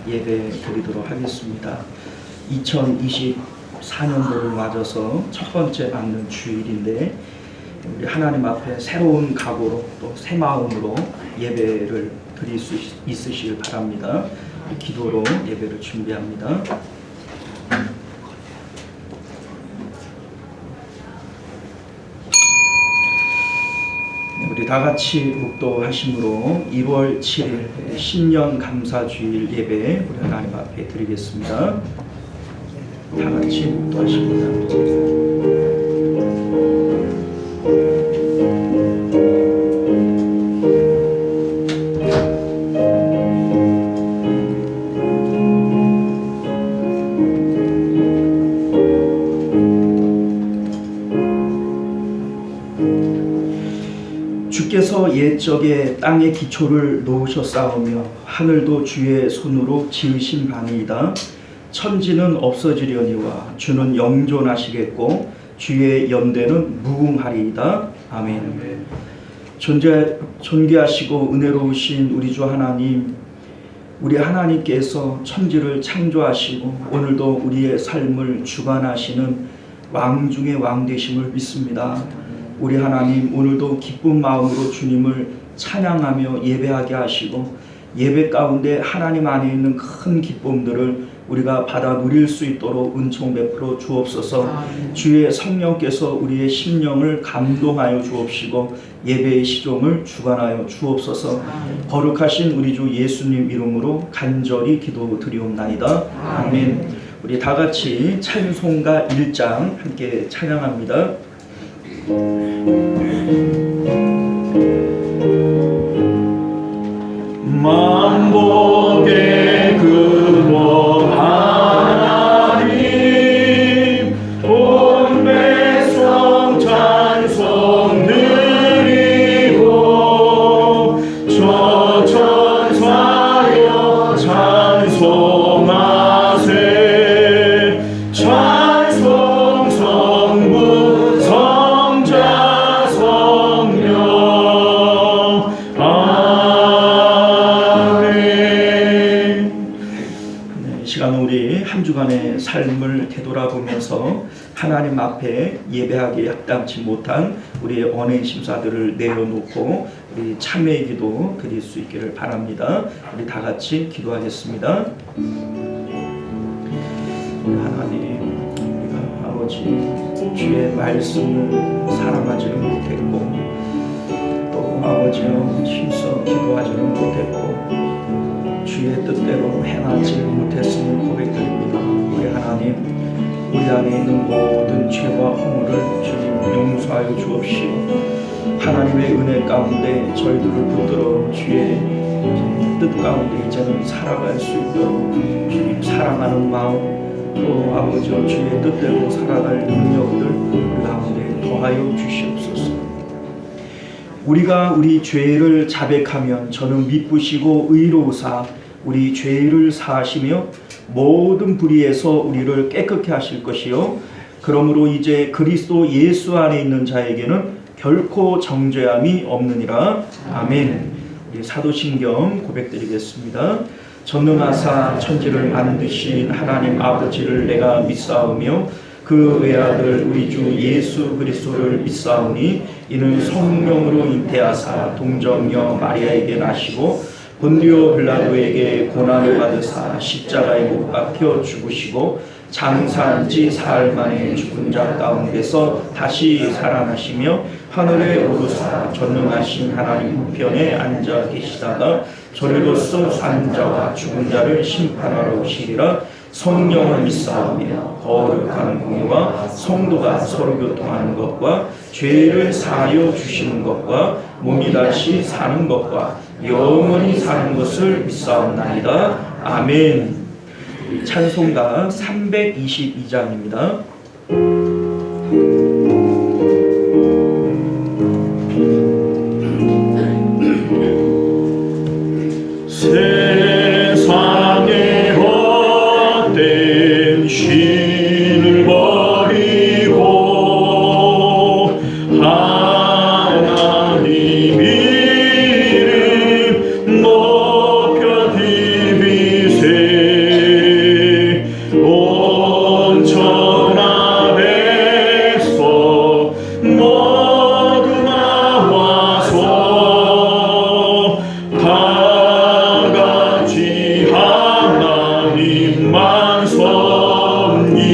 예배 드리도록 하겠습니다. 2024년도를 맞아서 첫 번째 맞는 주일인데 우리 하나님 앞에 새로운 각오로 또 새 마음으로 예배를 드릴 수 있으시길 바랍니다. 기도로 예배를 준비합니다. 우리 다 같이 묵도하심으로 2월 7일 신년 감사주일 예배 우리 하나님 앞에 드리겠습니다. 다 같이 묵도하십니다. 주께서 옛적에 땅의 기초를 놓으셨사오며 하늘도 주의 손으로 지으신 바니이다. 천지는 없어지려니와 주는 영존하시겠고 주의 연대는 무궁하리이다. 아멘. 존귀하시고 은혜로우신 우리 주 하나님, 우리 하나님께서 천지를 창조하시고 오늘도 우리의 삶을 주관하시는 왕 중의 왕 되심을 믿습니다. 우리 하나님, 오늘도 기쁜 마음으로 주님을 찬양하며 예배하게 하시고 예배 가운데 하나님 안에 있는 큰 기쁨들을 우리가 받아 누릴 수 있도록 은총 베풀어 주옵소서. 주의 성령께서 우리의 심령을 감동하여 주옵시고 예배의 시종을 주관하여 주옵소서. 거룩하신 우리 주 예수님 이름으로 간절히 기도드리옵나이다. 아멘. 우리 다 같이 찬송가 1장 함께 찬양합니다. 만복의 근원 하나님, 온 백성 찬송 드리고 저 천사여 찬송하세. 찬송 성부 성자 성령. 우리 한 주간의 삶을 되돌아보면서 하나님 앞에 예배하기 합당치 못한 우리의 언행 심사들을 내려놓고 우리 참회의 기도 드릴 수 있기를 바랍니다. 우리 다 같이 기도하겠습니다. 하나님, 우리가 아버지 주의 말씀을 사랑하지를 못했고 또 아버지여 힘써 기도하지를 못했고 주의 뜻대로 행하지 못했음을 고백드립니다. 우리 하나님, 우리 안에 있는 모든 죄와 허물을 주님 용서하여 주옵시고 하나님의 은혜 가운데 저희들을 붙들어 주의 뜻 가운데 이제는 살아갈 수 있도록 주님 사랑하는 마음 또 아버지와 주의 뜻대로 살아갈 능력들 우리 가운데 더하여 주시옵소서. 우리가 우리 죄를 자백하면 저는 미쁘시고 의로우사 우리 죄를 사하시며 모든 불의에서 우리를 깨끗게 하실 것이요 그러므로 이제 그리스도 예수 안에 있는 자에게는 결코 정죄함이 없느니라. 아멘. 우리 사도신경 고백드리겠습니다. 전능하사 천지를 만드신 하나님 아버지를 내가 믿사오며 그 외아들 우리 주 예수 그리스도를 믿사오니 이는 성령으로 잉태하사 동정녀 마리아에게 나시고 본디오 빌라도에게 고난을 받으사 십자가에 못 박혀 죽으시고 장사한 지 사흘 만에 죽은 자 가운데서 다시 살아나시며 하늘에 오르사 전능하신 하나님 우편에 앉아 계시다가 저리로서 산 자와 죽은 자를 심판하러 오시리라. 성령을 믿사오며 거룩한 공의와 성도가 서로 교통하는 것과 죄를 사하여 주시는 것과 몸이 다시 사는 것과 영원히 사는 것을 믿사옵나이다. 아멘. 찬송가 322장입니다. 세상에 헛된 신을 버리고 하나님 이름 높여 디비세. 하나님만 섬기세.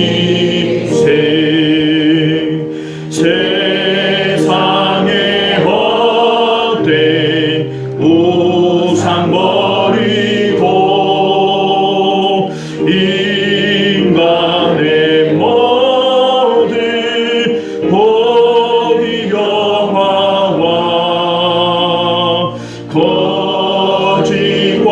세상의 헛된 우상 버리고 인간의 모든 복 영화와 거짓과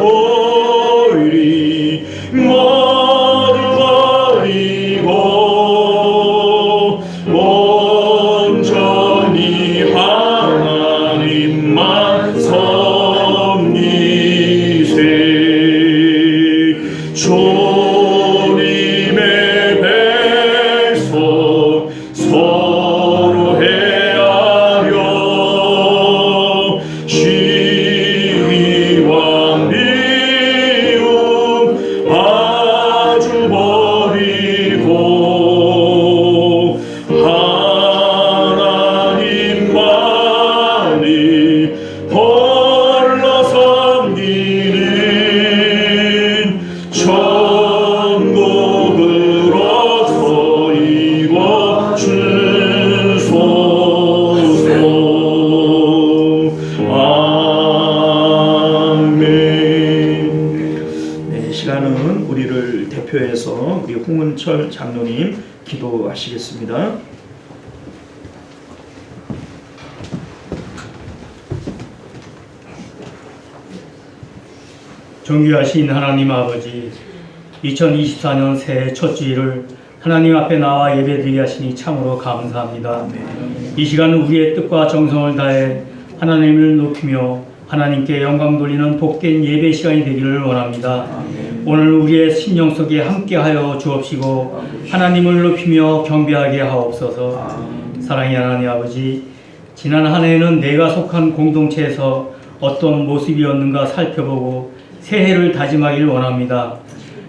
보리 모두 버리고 온전히 하나님만 섬기세. 주님의 백성 서로 헤아려 시기와 미움 아주 버리고 하나님만이 홀로 섬기는 천국으로 서이고 주소서. 아멘. 네, 시간은 우리를 대표해서 우리 홍은철 장로님 기도하시겠습니다. 존귀하신 하나님 아버지, 2024년 새해 첫 주일을 하나님 앞에 나와 예배드리게 하시니 참으로 감사합니다. 이 시간은 우리의 뜻과 정성을 다해 하나님을 높이며 하나님께 영광 돌리는 복된 예배 시간이 되기를 원합니다. 오늘 우리의 심령 속에 함께하여 주옵시고 하나님을 높이며 경배하게 하옵소서. 사랑의 하나님 아버지, 지난 한 해에는 내가 속한 공동체에서 어떤 모습이었는가 살펴보고 새해를 다짐하기를 원합니다.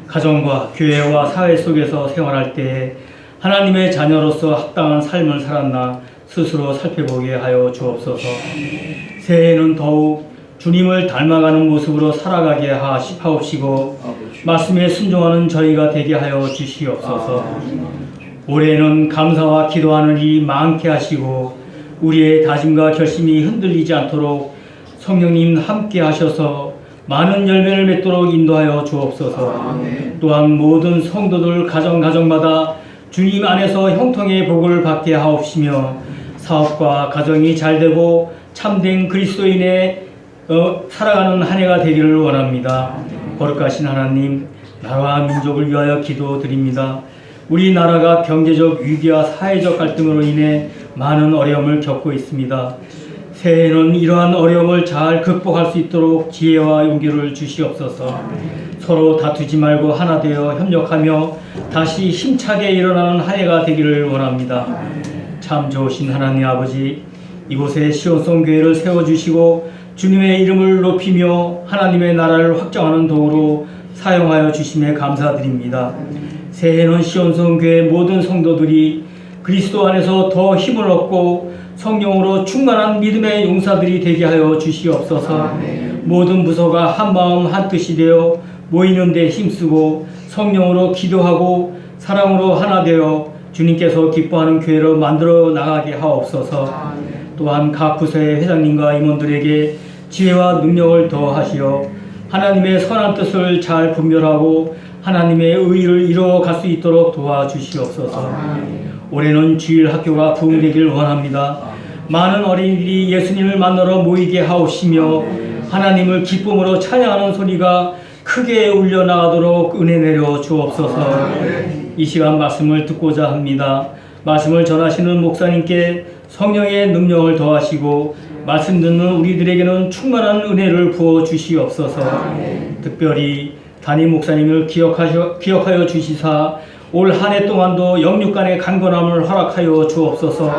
가정과 교회와 사회 속에서 생활할 때에 하나님의 자녀로서 합당한 삶을 살았나 스스로 살펴보게 하여 주옵소서. 새해에는 더욱 주님을 닮아가는 모습으로 살아가게 하옵시고 말씀에 순종하는 저희가 되게 하여 주시옵소서. 올해는 감사와 기도하는 일이 많게 하시고 우리의 다짐과 결심이 흔들리지 않도록 성령님 함께 하셔서 많은 열매를 맺도록 인도하여 주옵소서. 또한 모든 성도들 가정마다 주님 안에서 형통의 복을 받게 하옵시며 사업과 가정이 잘되고 참된 그리스도인의 살아가는 한 해가 되기를 원합니다. 거룩하신 하나님, 나라와 민족을 위하여 기도드립니다. 우리나라가 경제적 위기와 사회적 갈등으로 인해 많은 어려움을 겪고 있습니다. 새해에는 이러한 어려움을 잘 극복할 수 있도록 지혜와 용기를 주시옵소서. 서로 다투지 말고 하나 되어 협력하며 다시 힘차게 일어나는 한 해가 되기를 원합니다. 참 좋으신 하나님 아버지, 이곳에 시온성 교회를 세워주시고 주님의 이름을 높이며 하나님의 나라를 확장하는 도구로 사용하여 주심에 감사드립니다. 새해에는 시온성 교회 모든 성도들이 그리스도 안에서 더 힘을 얻고 성령으로 충만한 믿음의 용사들이 되게 하여 주시옵소서. 모든 부서가 한마음 한뜻이 되어 모이는 데 힘쓰고 성령으로 기도하고 사랑으로 하나 되어 주님께서 기뻐하는 교회로 만들어 나가게 하옵소서. 또한 각 부서의 회장님과 임원들에게 지혜와 능력을 더하시어 하나님의 선한 뜻을 잘 분별하고 하나님의 의를 이루어갈 수 있도록 도와주시옵소서. 올해는 주일 학교가 부흥되기를 원합니다. 많은 어린이들이 예수님을 만나러 모이게 하옵시며 하나님을 기쁨으로 찬양하는 소리가 크게 울려나가도록 은혜 내려 주옵소서. 이 시간 말씀을 듣고자 합니다. 말씀을 전하시는 목사님께 성령의 능력을 더하시고 말씀 듣는 우리들에게는 충만한 은혜를 부어 주시옵소서. 특별히 담임 목사님을 기억하여 주시사 올 한 해 동안도 영육간의 강건함을 허락하여 주옵소서.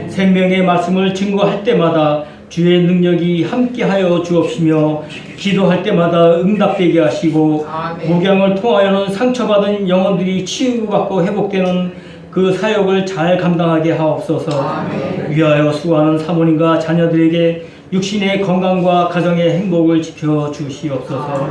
생명의 말씀을 증거할 때마다 주의 능력이 함께하여 주옵시며 기도할 때마다 응답되게 하시고 목양을 통하여는 상처받은 영혼들이 치유받고 회복되는 그 사역을 잘 감당하게 하옵소서. 위하여 수고하는 사모님과 자녀들에게 육신의 건강과 가정의 행복을 지켜 주시옵소서.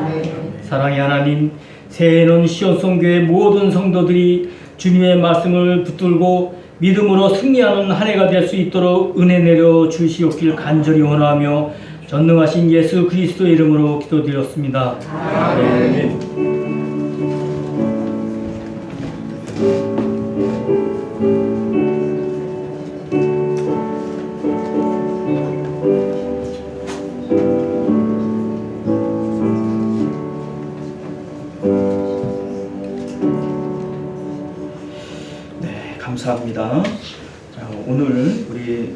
사랑의 하나님, 새해에는 시온성교회 모든 성도들이 주님의 말씀을 붙들고 믿음으로 승리하는 한 해가 될 수 있도록 은혜 내려 주시옵길 간절히 원하며 전능하신 예수 그리스도의 이름으로 기도드렸습니다. 아멘. 감사합니다. 자, 오늘 우리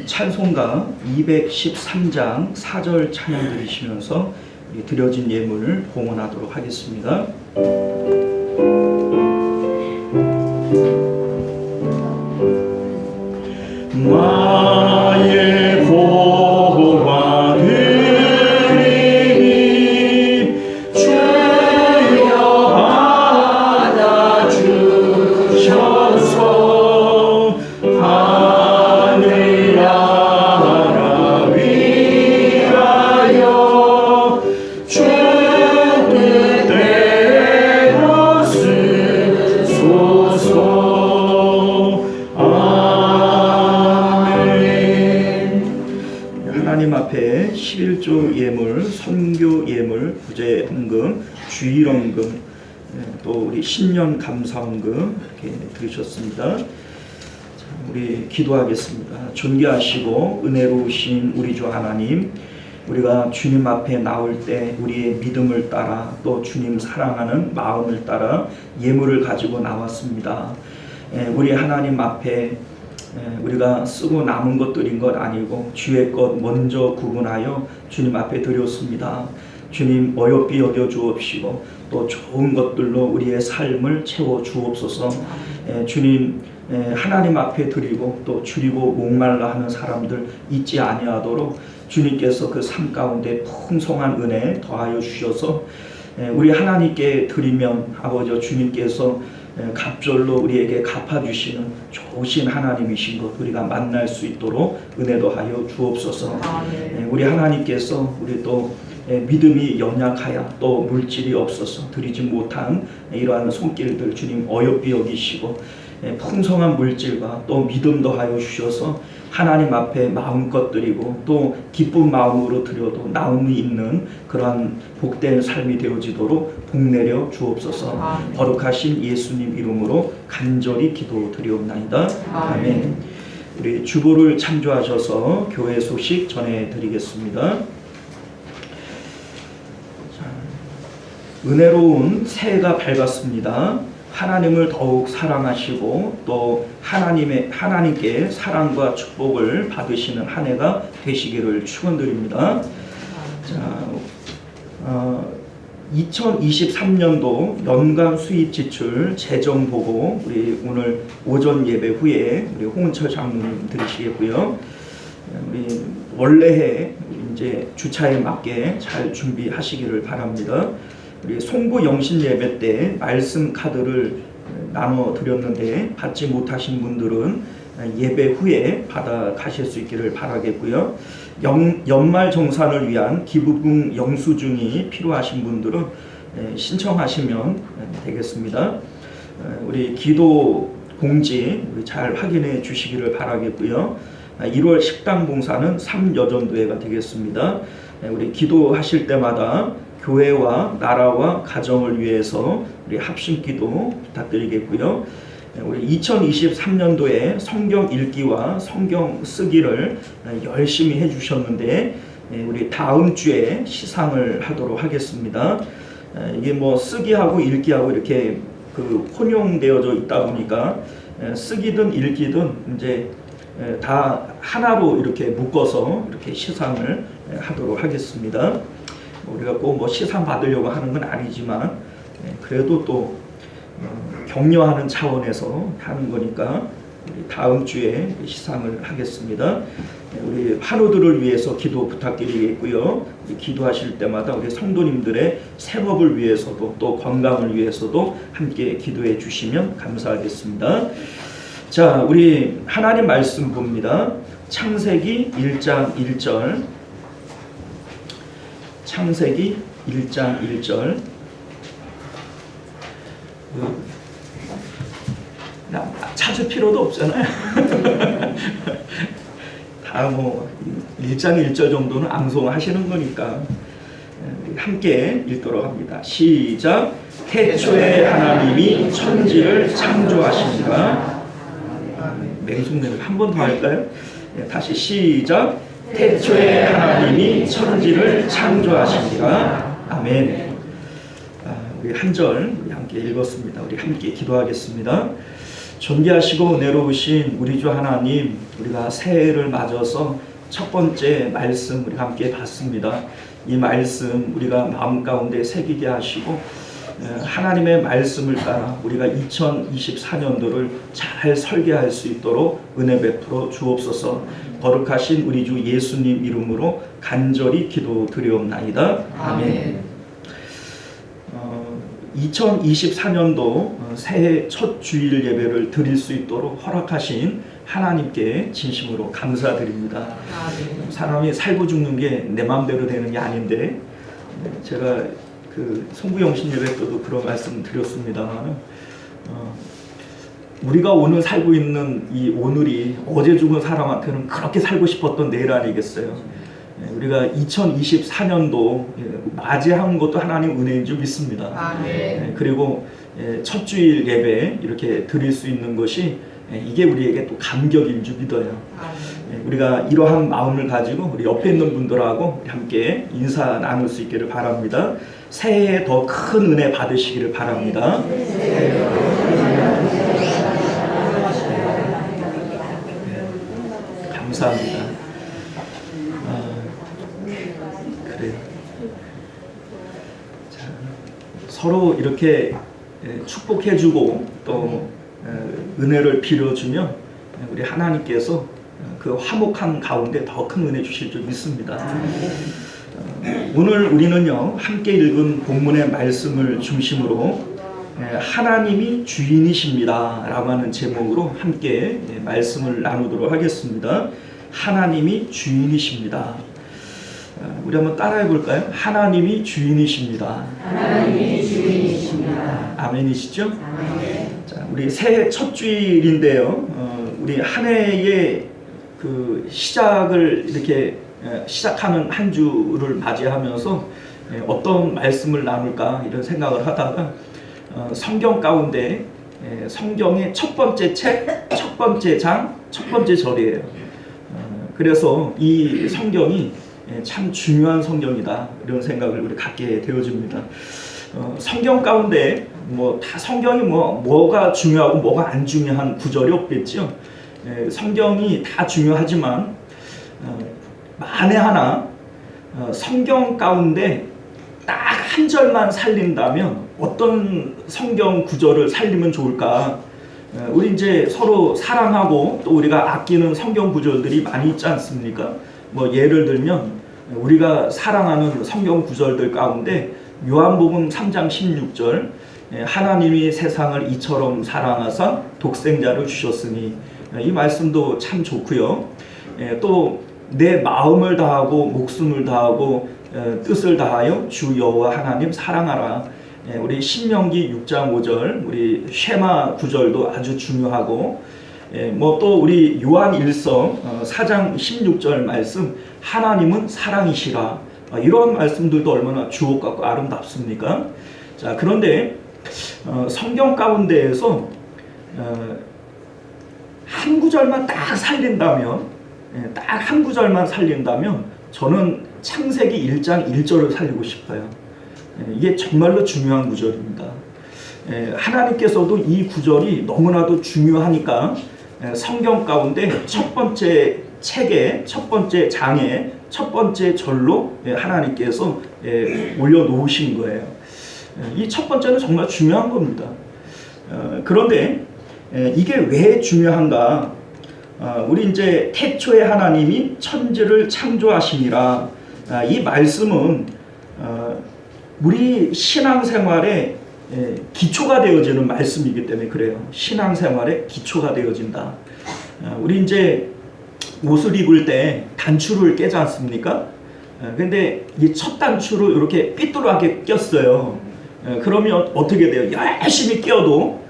찬송가 213장 4절 찬양 드리시면서 드려진 예물을 봉헌하도록 하겠습니다. 나의 보화 드리니 주여 받아주셔서 하늘나라 위하여 주 뜻대로 쓰소서. 하나님 앞에 11조 예물, 선교 예물, 구제 헌금, 주일 헌금, 또 우리 신년 감사 헌금 이렇게 들으셨습니다. 자, 우리 기도하겠습니다. 존귀하시고 은혜로우신 우리 주 하나님, 우리가 주님 앞에 나올 때 우리의 믿음을 따라 또 주님 사랑하는 마음을 따라 예물을 가지고 나왔습니다. 우리 하나님 앞에 우리가 쓰고 남은 것들인 것 아니고 주의 것 먼저 구분하여 주님 앞에 드렸습니다. 주님 어여삐 여겨 주옵시고 또 좋은 것들로 우리의 삶을 채워 주옵소서. 주님 하나님 앞에 드리고 또 줄이고 목말라 하는 사람들 잊지 아니하도록 주님께서 그 삶 가운데 풍성한 은혜 더하여 주셔서 우리 하나님께 드리면 아버지 주님께서 갑절로 우리에게 갚아주시는 좋으신 하나님이신 것 우리가 만날 수 있도록 은혜도 하여 주옵소서. 우리 하나님께서 우리 또 믿음이 연약하여 또 물질이 없어서 드리지 못한 이러한 손길들 주님 어여삐 여기시고 풍성한 물질과 또 믿음도 하여 주셔서 하나님 앞에 마음껏 드리고 또 기쁜 마음으로 드려도 나음이 있는 그러한 복된 삶이 되어지도록 복내려 주옵소서. 거룩하신 예수님 이름으로 간절히 기도드리옵나이다. 아멘. 우리 주보를 참조하셔서 교회 소식 전해드리겠습니다. 은혜로운 새해가 밝았습니다. 하나님을 더욱 사랑하시고 또 하나님께 사랑과 축복을 받으시는 한 해가 되시기를 축원드립니다. 자, 2023년도 연간 수입 지출 재정 보고 우리 오늘 오전 예배 후에 우리 홍은철 장로님 들으시겠고요. 우리 원래해 이제 주차에 맞게 잘 준비하시기를 바랍니다. 우리 송부 영신 예배 때 말씀 카드를 나눠 드렸는데 받지 못하신 분들은 예배 후에 받아 가실 수 있기를 바라겠고요. 연말 정산을 위한 기부금 영수증이 필요하신 분들은 신청하시면 되겠습니다. 우리 기도 공지 잘 확인해 주시기를 바라겠고요. 1월 식당 봉사는 3여전도회가 되겠습니다. 우리 기도하실 때마다 교회와 나라와 가정을 위해서 우리 합심기도 부탁드리겠고요. 우리 2023년도에 성경 읽기와 성경 쓰기를 열심히 해주셨는데 우리 다음 주에 시상을 하도록 하겠습니다. 이게 뭐 쓰기하고 읽기하고 이렇게 그 혼용되어져 있다 보니까 쓰기든 읽기든 이제 다 하나로 이렇게 묶어서 이렇게 시상을 하도록 하겠습니다. 우리가 꼭 뭐 시상 받으려고 하는 건 아니지만 그래도 또 격려하는 차원에서 하는 거니까 우리 다음 주에 시상을 하겠습니다. 우리 환우들을 위해서 기도 부탁드리겠고요. 기도하실 때마다 우리 성도님들의 생업을 위해서도 또 건강을 위해서도 함께 기도해 주시면 감사하겠습니다. 자, 우리 하나님 말씀 봅니다. 창세기 1장 1절. 창세기 1장 1절. 찾을 필요도 없잖아요. 다 뭐 1장 1절 정도는 암송하시는 거니까 함께 읽도록 합니다. 시작. 태초에 하나님이 천지를 창조하시니라. 맹송대로 한 번 더 할까요? 다시 시작. 태초에 하나님이 천지를 창조하시니라. 아멘. 우리 한 절 함께 읽었습니다. 우리 함께 기도하겠습니다. 존귀하시고 은혜로우신 우리 주 하나님, 우리가 새해를 맞아서 첫 번째 말씀 우리가 함께 봤습니다. 이 말씀 우리가 마음 가운데 새기게 하시고 하나님의 말씀을 따라 우리가 2024년도를 잘 설계할 수 있도록 은혜 베풀어 주옵소서. 거룩하신 우리 주 예수님 이름으로 간절히 기도드리옵나이다. 아멘. 2024년도 새해 첫 주일 예배를 드릴 수 있도록 허락하신 하나님께 진심으로 감사드립니다. 사람이 살고 죽는 게 내 마음대로 되는 게 아닌데, 제가 그 송구영신 예배 때도 그런 말씀 드렸습니다만, 우리가 오늘 살고 있는 이 오늘이 어제 죽은 사람한테는 그렇게 살고 싶었던 내일 아니겠어요? 우리가 2024년도 맞이한 것도 하나님 은혜인 줄 믿습니다. 그리고 첫 주일 예배 이렇게 드릴 수 있는 것이 이게 우리에게 또 감격인 줄 믿어요. 우리가 이러한 마음을 가지고 우리 옆에 있는 분들하고 함께 인사 나눌 수 있기를 바랍니다. 새해에 더 큰 은혜 받으시기를 바랍니다. 감사합니다. 그래요. 자, 서로 이렇게 축복해주고 또 은혜를 빌어주면 우리 하나님께서 그 화목한 가운데 더 큰 은혜 주실 줄 믿습니다. 오늘 우리는요, 함께 읽은 본문의 말씀을 중심으로 하나님이 주인이십니다 라고 하는 제목으로 함께 말씀을 나누도록 하겠습니다. 하나님이 주인이십니다. 우리 한번 따라해 볼까요? 하나님이 주인이십니다. 하나님이 주인이십니다. 아멘이시죠? 아멘. 자, 우리 새해 첫 주일인데요. 우리 한 해의 그 시작을 이렇게 시작하는 한 주를 맞이하면서 어떤 말씀을 나눌까 이런 생각을 하다가 성경 가운데 성경의 첫 번째 책, 첫 번째 장, 첫 번째 절이에요. 그래서 이 성경이 참 중요한 성경이다 이런 생각을 우리 갖게 되어집니다. 성경 가운데 뭐 다 성경이 뭐가 중요하고 뭐가 안 중요한 구절이 없겠죠. 성경이 다 중요하지만 만에 하나 성경 가운데 딱 한 절만 살린다면 어떤 성경 구절을 살리면 좋을까? 우리 이제 서로 사랑하고 또 우리가 아끼는 성경 구절들이 많이 있지 않습니까? 뭐 예를 들면 우리가 사랑하는 성경 구절들 가운데 요한복음 3장 16절 하나님이 세상을 이처럼 사랑하사 독생자를 주셨으니, 이 말씀도 참 좋고요. 또 내 마음을 다하고 목숨을 다하고 뜻을 다하여 주 여호와 하나님 사랑하라. 우리 신명기 6장 5절 우리 쉐마 구절도 아주 중요하고, 뭐 또 우리 요한 1서 4장 16절 말씀 하나님은 사랑이시라. 이런 말씀들도 얼마나 주옥 같고 아름답습니까? 자, 그런데 성경 가운데에서 한 구절만 딱 살린다면, 딱 한 구절만 살린다면 저는 창세기 1장 1절을 살리고 싶어요. 이게 정말로 중요한 구절입니다. 하나님께서도 이 구절이 너무나도 중요하니까 성경 가운데 첫 번째 책에, 첫 번째 장에, 첫 번째 절로 하나님께서 올려놓으신 거예요. 이 첫 번째는 정말 중요한 겁니다. 그런데 이게 왜 중요한가? 우리 이제 태초에 하나님이 천지를 창조하시니라. 이 말씀은 우리 신앙생활에 기초가 되어지는 말씀이기 때문에 그래요. 신앙생활의 기초가 되어진다. 우리 이제 옷을 입을 때 단추를 깨지 않습니까? 근데 이 첫 단추를 이렇게 삐뚤하게 꼈어요. 그러면 어떻게 돼요? 열심히 끼워도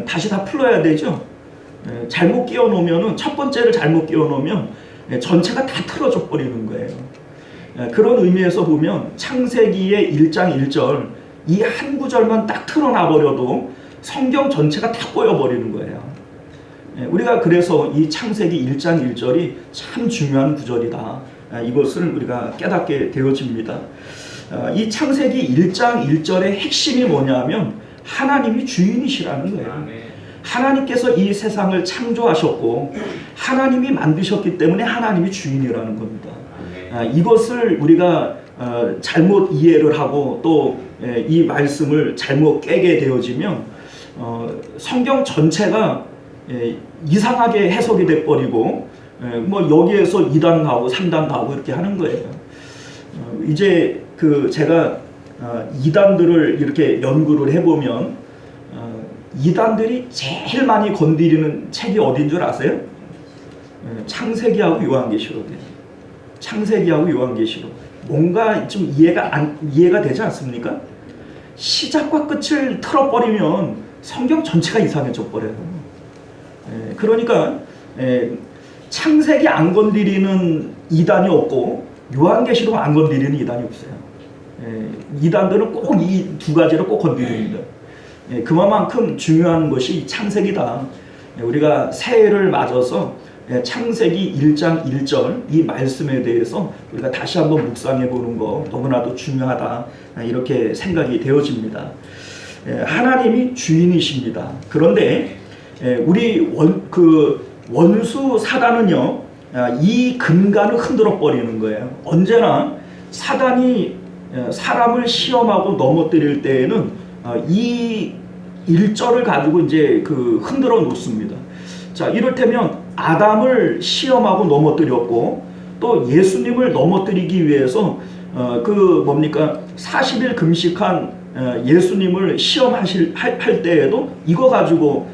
다시 다 풀어야 되죠. 잘못 끼워 놓으면은 첫 번째를 잘못 끼워 놓으면 전체가 다 틀어져 버리는 거예요. 그런 의미에서 보면 창세기의 1장 1절 이 한 구절만 딱 틀어놔 버려도 성경 전체가 다 꼬여 버리는 거예요. 우리가 그래서 이 창세기 1장 1절이 참 중요한 구절이다. 이것을 우리가 깨닫게 되어집니다. 이 창세기 1장 1절의 핵심이 뭐냐면 하나님이 주인이시라는 거예요. 하나님께서 이 세상을 창조하셨고 하나님이 만드셨기 때문에 하나님이 주인이라는 겁니다. 이것을 우리가 잘못 이해를 하고 또 이 말씀을 잘못 깨게 되어지면 성경 전체가 이상하게 해석이 돼버리고 뭐 여기에서 2단 가고 3단 가고 이렇게 하는 거예요. 이제 제가 이단들을 이렇게 연구를 해보면 이단들이 제일 많이 건드리는 책이 어딘 줄 아세요? 창세기하고 요한계시록이에요. 창세기하고 요한계시록. 뭔가 좀 이해가 되지 않습니까? 시작과 끝을 틀어버리면 성경 전체가 이상해져 버려요. 그러니까 창세기 안 건드리는 이단이 없고 요한계시록 안 건드리는 이단이 없어요. 이단들은 꼭 이 두 가지를 꼭 건드립니다. 그만큼 중요한 것이 창세기다. 우리가 새해를 맞아서 창세기 1장 1절 이 말씀에 대해서 우리가 다시 한번 묵상해 보는 거 너무나도 중요하다. 이렇게 생각이 되어집니다. 하나님이 주인이십니다. 그런데 우리 원수 사단은요, 이 근간을 흔들어 버리는 거예요. 언제나 사단이 사람을 시험하고 넘어뜨릴 때에는 이 일절을 가지고 이제 흔들어 놓습니다. 자, 이를테면 아담을 시험하고 넘어뜨렸고 또 예수님을 넘어뜨리기 위해서 40일 금식한 예수님을 할 때에도 이거 가지고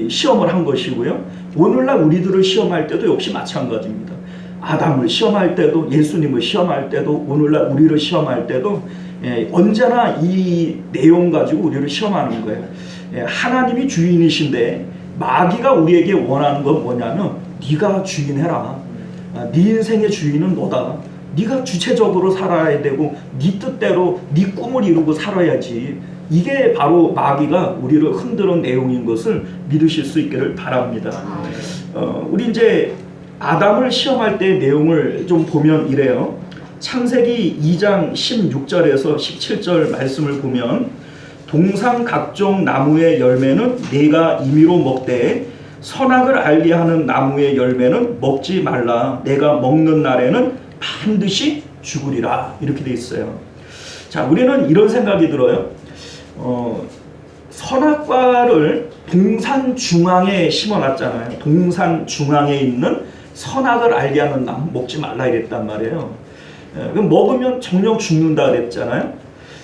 시험을 한 것이고요. 오늘날 우리들을 시험할 때도 역시 마찬가지입니다. 아담을 시험할 때도 예수님을 시험할 때도 오늘날 우리를 시험할 때도 언제나 이 내용 가지고 우리를 시험하는 거예요. 하나님이 주인이신데 마귀가 우리에게 원하는 건 뭐냐면 네가 주인해라. 네 인생의 주인은 너다. 네가 주체적으로 살아야 되고 네 뜻대로 네 꿈을 이루고 살아야지. 이게 바로 마귀가 우리를 흔드는 내용인 것을 믿으실 수 있기를 바랍니다. 우리 이제 아담을 시험할 때 내용을 좀 보면 이래요. 창세기 2장 16절에서 17절 말씀을 보면 동상 각종 나무의 열매는 네가 임의로 먹되 선악을 알게 하는 나무의 열매는 먹지 말라. 내가 먹는 날에는 반드시 죽으리라. 이렇게 돼 있어요. 자, 우리는 이런 생각이 들어요. 선악과를 동산 중앙에 심어놨잖아요. 동산 중앙에 있는 선악을 알게 하는 나무 먹지 말라 이랬단 말이에요. 그럼 먹으면 정령 죽는다 그랬잖아요.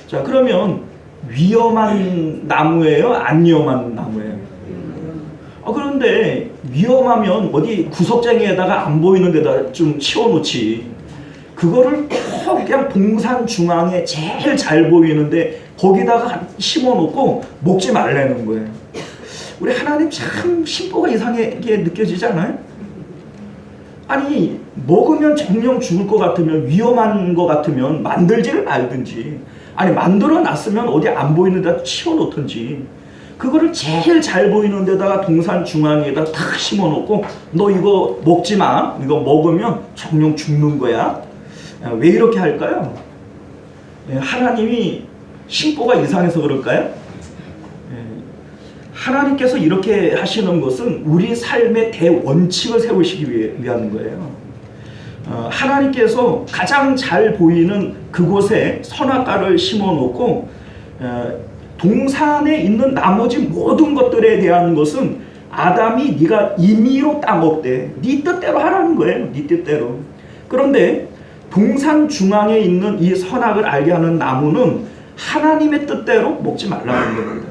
자, 그러면 위험한 나무예요? 안 위험한 나무예요? 그런데 위험하면 어디 구석쟁이에다가 안 보이는 데다 좀 치워놓지. 그거를 꼭 그냥 동산 중앙에 제일 잘 보이는데 거기다가 심어놓고 먹지 말라는 거예요. 우리 하나님 참 심보가 이상하게 느껴지지 않아요? 아니, 먹으면 정령 죽을 것 같으면, 위험한 것 같으면 만들지를 말든지, 아니 만들어 놨으면 어디 안 보이는 데다 치워놓든지, 그거를 제일 잘 보이는 데다가 동산 중앙에다 탁 심어놓고 너 이거 먹지 마. 이거 먹으면 정령 죽는 거야. 왜 이렇게 할까요? 하나님이 심보가 이상해서 그럴까요? 하나님께서 이렇게 하시는 것은 우리 삶의 대원칙을 세우시기 위한 거예요. 하나님께서 가장 잘 보이는 그곳에 선악과를 심어놓고 동산에 있는 나머지 모든 것들에 대한 것은 아담이 네가 임의로 따먹되 네 뜻대로 하라는 거예요. 네 뜻대로. 그런데 동산 중앙에 있는 이 선악을 알게 하는 나무는 하나님의 뜻대로 먹지 말라는 겁니다.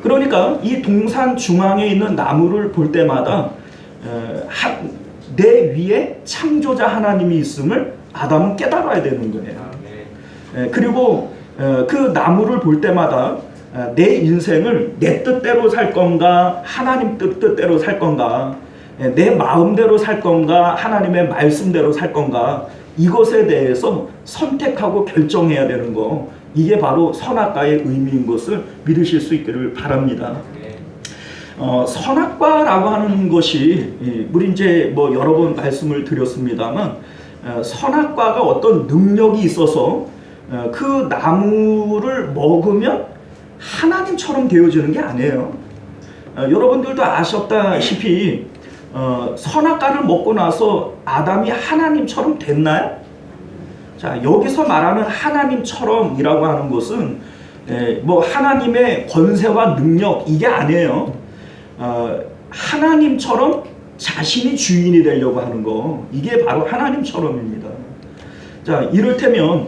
그러니까 이 동산 중앙에 있는 나무를 볼 때마다 내 위에 창조자 하나님이 있음을 아담은 깨달아야 되는 거예요. 그리고 그 나무를 볼 때마다 내 인생을 내 뜻대로 살 건가 하나님 뜻대로 살 건가 내 마음대로 살 건가 하나님의 말씀대로 살 건가 이것에 대해서 선택하고 결정해야 되는 거, 이게 바로 선악과의 의미인 것을 믿으실 수 있기를 바랍니다. 선악과라고 하는 것이 우리 이제 뭐 여러 번 말씀을 드렸습니다만 선악과가 어떤 능력이 있어서 그 나무를 먹으면 하나님처럼 되어지는 게 아니에요. 여러분들도 아셨다시피 선악과를 먹고 나서 아담이 하나님처럼 됐나요? 자, 여기서 말하는 하나님처럼이라고 하는 것은 뭐 하나님의 권세와 능력 이게 아니에요. 하나님처럼 자신이 주인이 되려고 하는 거, 이게 바로 하나님처럼입니다. 자, 이를테면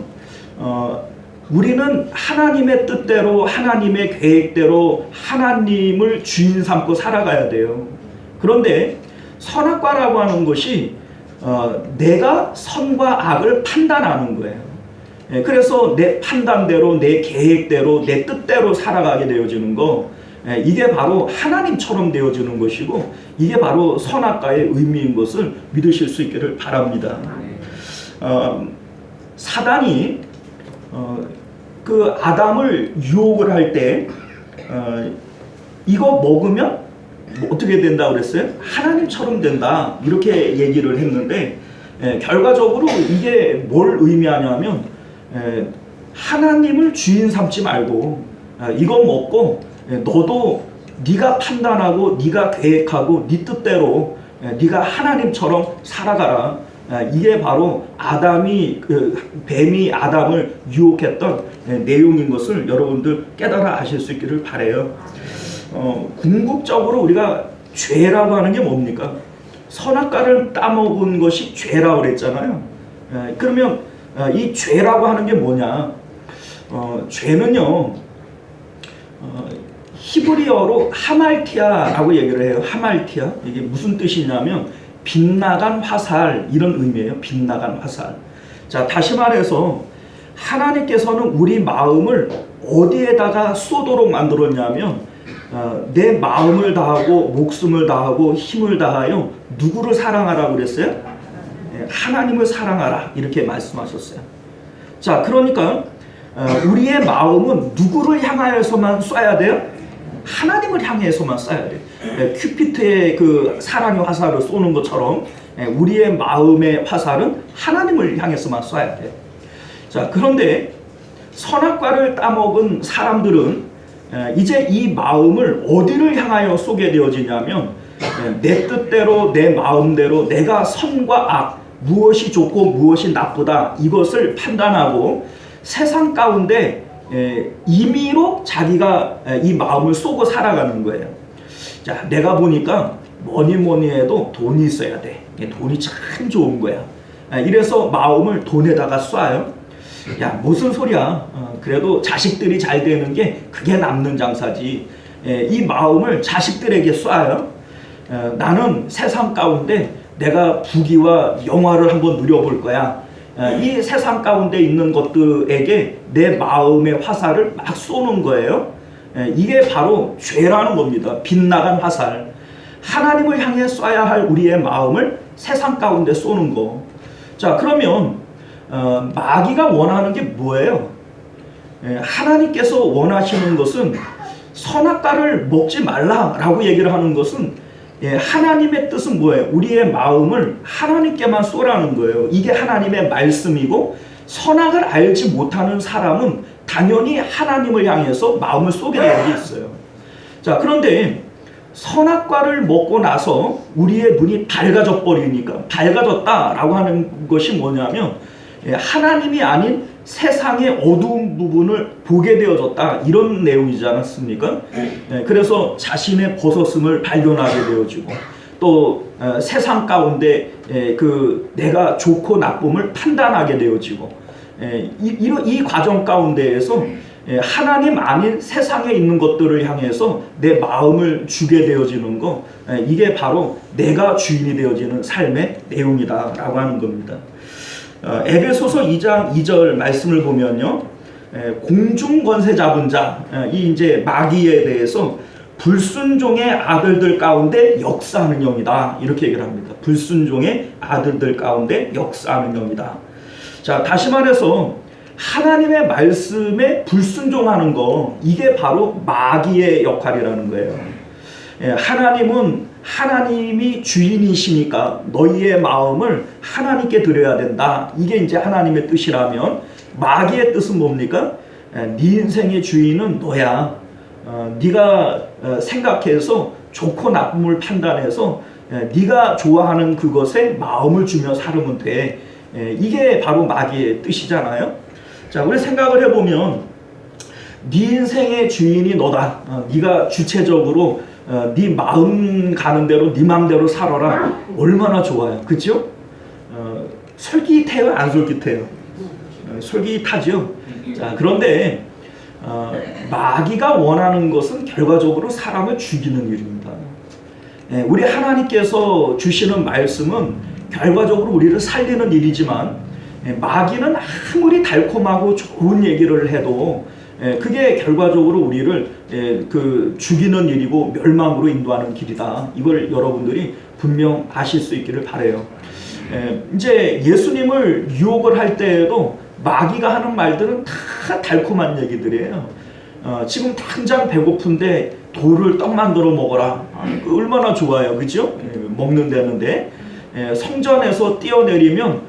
우리는 하나님의 뜻대로 하나님의 계획대로 하나님을 주인 삼고 살아가야 돼요. 그런데 선악과라고 하는 것이 내가 선과 악을 판단하는 거예요. 그래서 내 판단대로 내 계획대로 내 뜻대로 살아가게 되어지는 거, 이게 바로 하나님처럼 되어지는 것이고 이게 바로 선악과의 의미인 것을 믿으실 수 있기를 바랍니다. 사단이 그 아담을 유혹을 할 때 이거 먹으면 어떻게 된다고 그랬어요? 하나님처럼 된다 이렇게 얘기를 했는데 결과적으로 이게 뭘 의미하냐면 하나님을 주인 삼지 말고 이거 먹고 너도 네가 판단하고 네가 계획하고 네 뜻대로 네가 하나님처럼 살아가라. 이게 바로 아담이 뱀이 아담을 유혹했던 내용인 것을 여러분들 깨달아 아실 수 있기를 바라요. 궁극적으로 우리가 죄라고 하는 게 뭡니까? 선악과를 따먹은 것이 죄라고 그랬잖아요. 그러면 이 죄라고 하는 게 뭐냐? 죄는요, 히브리어로 하말티아라고 얘기를 해요. 하말티아. 이게 무슨 뜻이냐면 빗나간 화살, 이런 의미예요. 빗나간 화살. 자, 다시 말해서 하나님께서는 우리 마음을 어디에다가 쏘도록 만들었냐면 내 마음을 다하고 목숨을 다하고 힘을 다하여 누구를 사랑하라고 그랬어요? 하나님을 사랑하라 이렇게 말씀하셨어요. 자, 그러니까 우리의 마음은 누구를 향하여서만 쏴야 돼요? 하나님을 향해서만 쏴야 돼요. 큐피트의 그 사랑의 화살을 쏘는 것처럼 우리의 마음의 화살은 하나님을 향해서만 쏴야 돼요. 자, 그런데 선악과를 따먹은 사람들은 이제 이 마음을 어디를 향하여 쏘게 되어지냐면 내 뜻대로 내 마음대로 내가 선과 악, 무엇이 좋고 무엇이 나쁘다 이것을 판단하고 세상 가운데 임의로 자기가 이 마음을 쏘고 살아가는 거예요. 자, 내가 보니까 뭐니 해도 돈이 있어야 돼. 돈이 참 좋은 거야. 이래서 마음을 돈에다가 쏴요. 야, 무슨 소리야. 그래도 자식들이 잘 되는 게 그게 남는 장사지. 이 마음을 자식들에게 쏴요. 나는 세상 가운데 내가 부귀와 영화를 한번 누려볼 거야. 이 세상 가운데 있는 것들에게 내 마음의 화살을 막 쏘는 거예요. 이게 바로 죄라는 겁니다. 빗나간 화살. 하나님을 향해 쏴야 할 우리의 마음을 세상 가운데 쏘는 거. 자, 그러면 마귀가 원하는 게 뭐예요? 하나님께서 원하시는 것은 선악과를 먹지 말라라고 얘기를 하는 것은 하나님의 뜻은 뭐예요? 우리의 마음을 하나님께만 쏘라는 거예요. 이게 하나님의 말씀이고 선악을 알지 못하는 사람은 당연히 하나님을 향해서 마음을 쏘게 되는 게 있어요. 자, 그런데 선악과를 먹고 나서 우리의 눈이 밝아져 버리니까, 밝아졌다라고 하는 것이 뭐냐면 하나님이 아닌 세상의 어두운 부분을 보게 되어졌다, 이런 내용이지 않았습니까? 그래서 자신의 벗었음을 발견하게 되어지고 또 세상 가운데 그 내가 좋고 나쁨을 판단하게 되어지고 이 과정 가운데에서 하나님 아닌 세상에 있는 것들을 향해서 내 마음을 주게 되어지는 거, 이게 바로 내가 주인이 되어지는 삶의 내용이다라고 하는 겁니다. 에베소서 2장 2절 말씀을 보면요, 공중 권세 잡은 자, 이 이제 마귀에 대해서 불순종의 아들들 가운데 역사하는 영이다, 이렇게 얘기를 합니다. 불순종의 아들들 가운데 역사하는 영이다. 자, 다시 말해서 하나님의 말씀에 불순종하는 거, 이게 바로 마귀의 역할이라는 거예요. 하나님은 하나님이 주인이시니까 너희의 마음을 하나님께 드려야 된다, 이게 이제 하나님의 뜻이라면, 마귀의 뜻은 뭡니까? 네 인생의 주인은 너야. 네가 생각해서 좋고 나쁨을 판단해서 네가 좋아하는 그것에 마음을 주며 살면 돼. 이게 바로 마귀의 뜻이잖아요. 자, 우리 생각을 해보면 네 인생의 주인이 너다. 네가 주체적으로 네 마음 가는 대로 네 마음대로 살아라. 얼마나 좋아요, 그렇죠? 솔깃해요, 안 솔깃해요? 솔깃하죠. 자, 그런데 마귀가 원하는 것은 결과적으로 사람을 죽이는 일입니다. 우리 하나님께서 주시는 말씀은 결과적으로 우리를 살리는 일이지만, 마귀는 아무리 달콤하고 좋은 얘기를 해도 그게 결과적으로 우리를 죽이는 일이고 멸망으로 인도하는 길이다. 이걸 여러분들이 분명 아실 수 있기를 바라요. 이제 예수님을 유혹을 할 때에도 마귀가 하는 말들은 다 달콤한 얘기들이에요. 지금 당장 배고픈데 돌을 떡 만들어 먹어라. 얼마나 좋아요, 그죠? 먹는다는데, 성전에서 뛰어내리면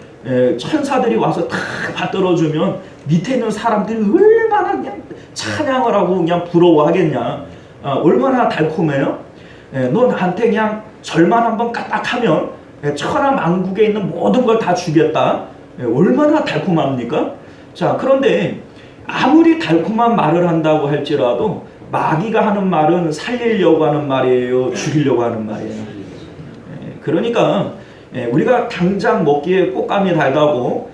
천사들이 와서 다 받들어주면 밑에 있는 사람들이 얼마나 그냥 찬양을 하고 그냥 부러워하겠냐. 얼마나 달콤해요. 너 나한테 그냥 절만 한번 까딱하면 천하만국에 있는 모든 걸 다 주겠다. 얼마나 달콤합니까? 자, 그런데 아무리 달콤한 말을 한다고 할지라도 마귀가 하는 말은 살리려고 하는 말이에요, 죽이려고 하는 말이에요. 그러니까 우리가 당장 먹기에 꽃감이 달다고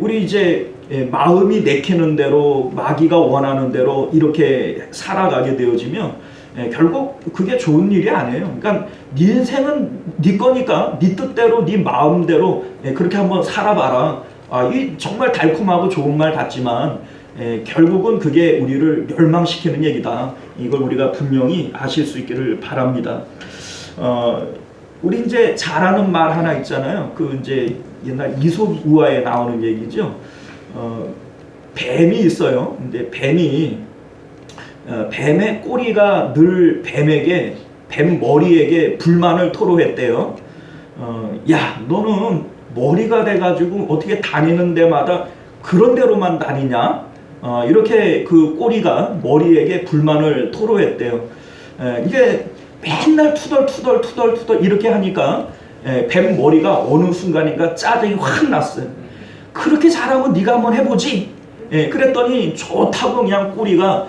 우리 이제 마음이 내키는 대로 마귀가 원하는 대로 이렇게 살아가게 되어지면 결국 그게 좋은 일이 아니에요. 그러니까 네 인생은 네 거니까 네 뜻대로 네 마음대로 그렇게 한번 살아봐라. 이 정말 달콤하고 좋은 말 같지만 결국은 그게 우리를 멸망시키는 얘기다. 이걸 우리가 분명히 아실 수 있기를 바랍니다. 우리 이제 잘 아는 말 하나 있잖아요. 그 이제 옛날 이솝 우화에 나오는 얘기죠. 뱀이 있어요. 근데 뱀의 꼬리가 늘 뱀 머리에게 불만을 토로했대요. 야, 너는 머리가 돼가지고 어떻게 다니는 데마다 그런 데로만 다니냐? 이렇게 그 꼬리가 머리에게 불만을 토로했대요. 이게 맨날 투덜 이렇게 하니까 뱀 머리가 어느 순간인가 짜증이 확 났어요. 그렇게 잘하면 네가 한번 해보지. 그랬더니 좋다고 그냥 꼬리가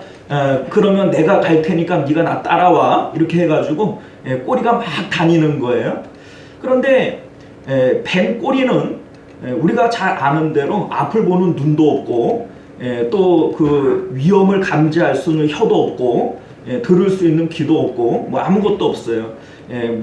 그러면 내가 갈 테니까 네가 나 따라와, 이렇게 해가지고 꼬리가 막 다니는 거예요. 그런데 뱀 꼬리는 우리가 잘 아는 대로 앞을 보는 눈도 없고 또 그 위험을 감지할 수 있는 혀도 없고 들을 수 있는 귀도 없고 뭐 아무것도 없어요.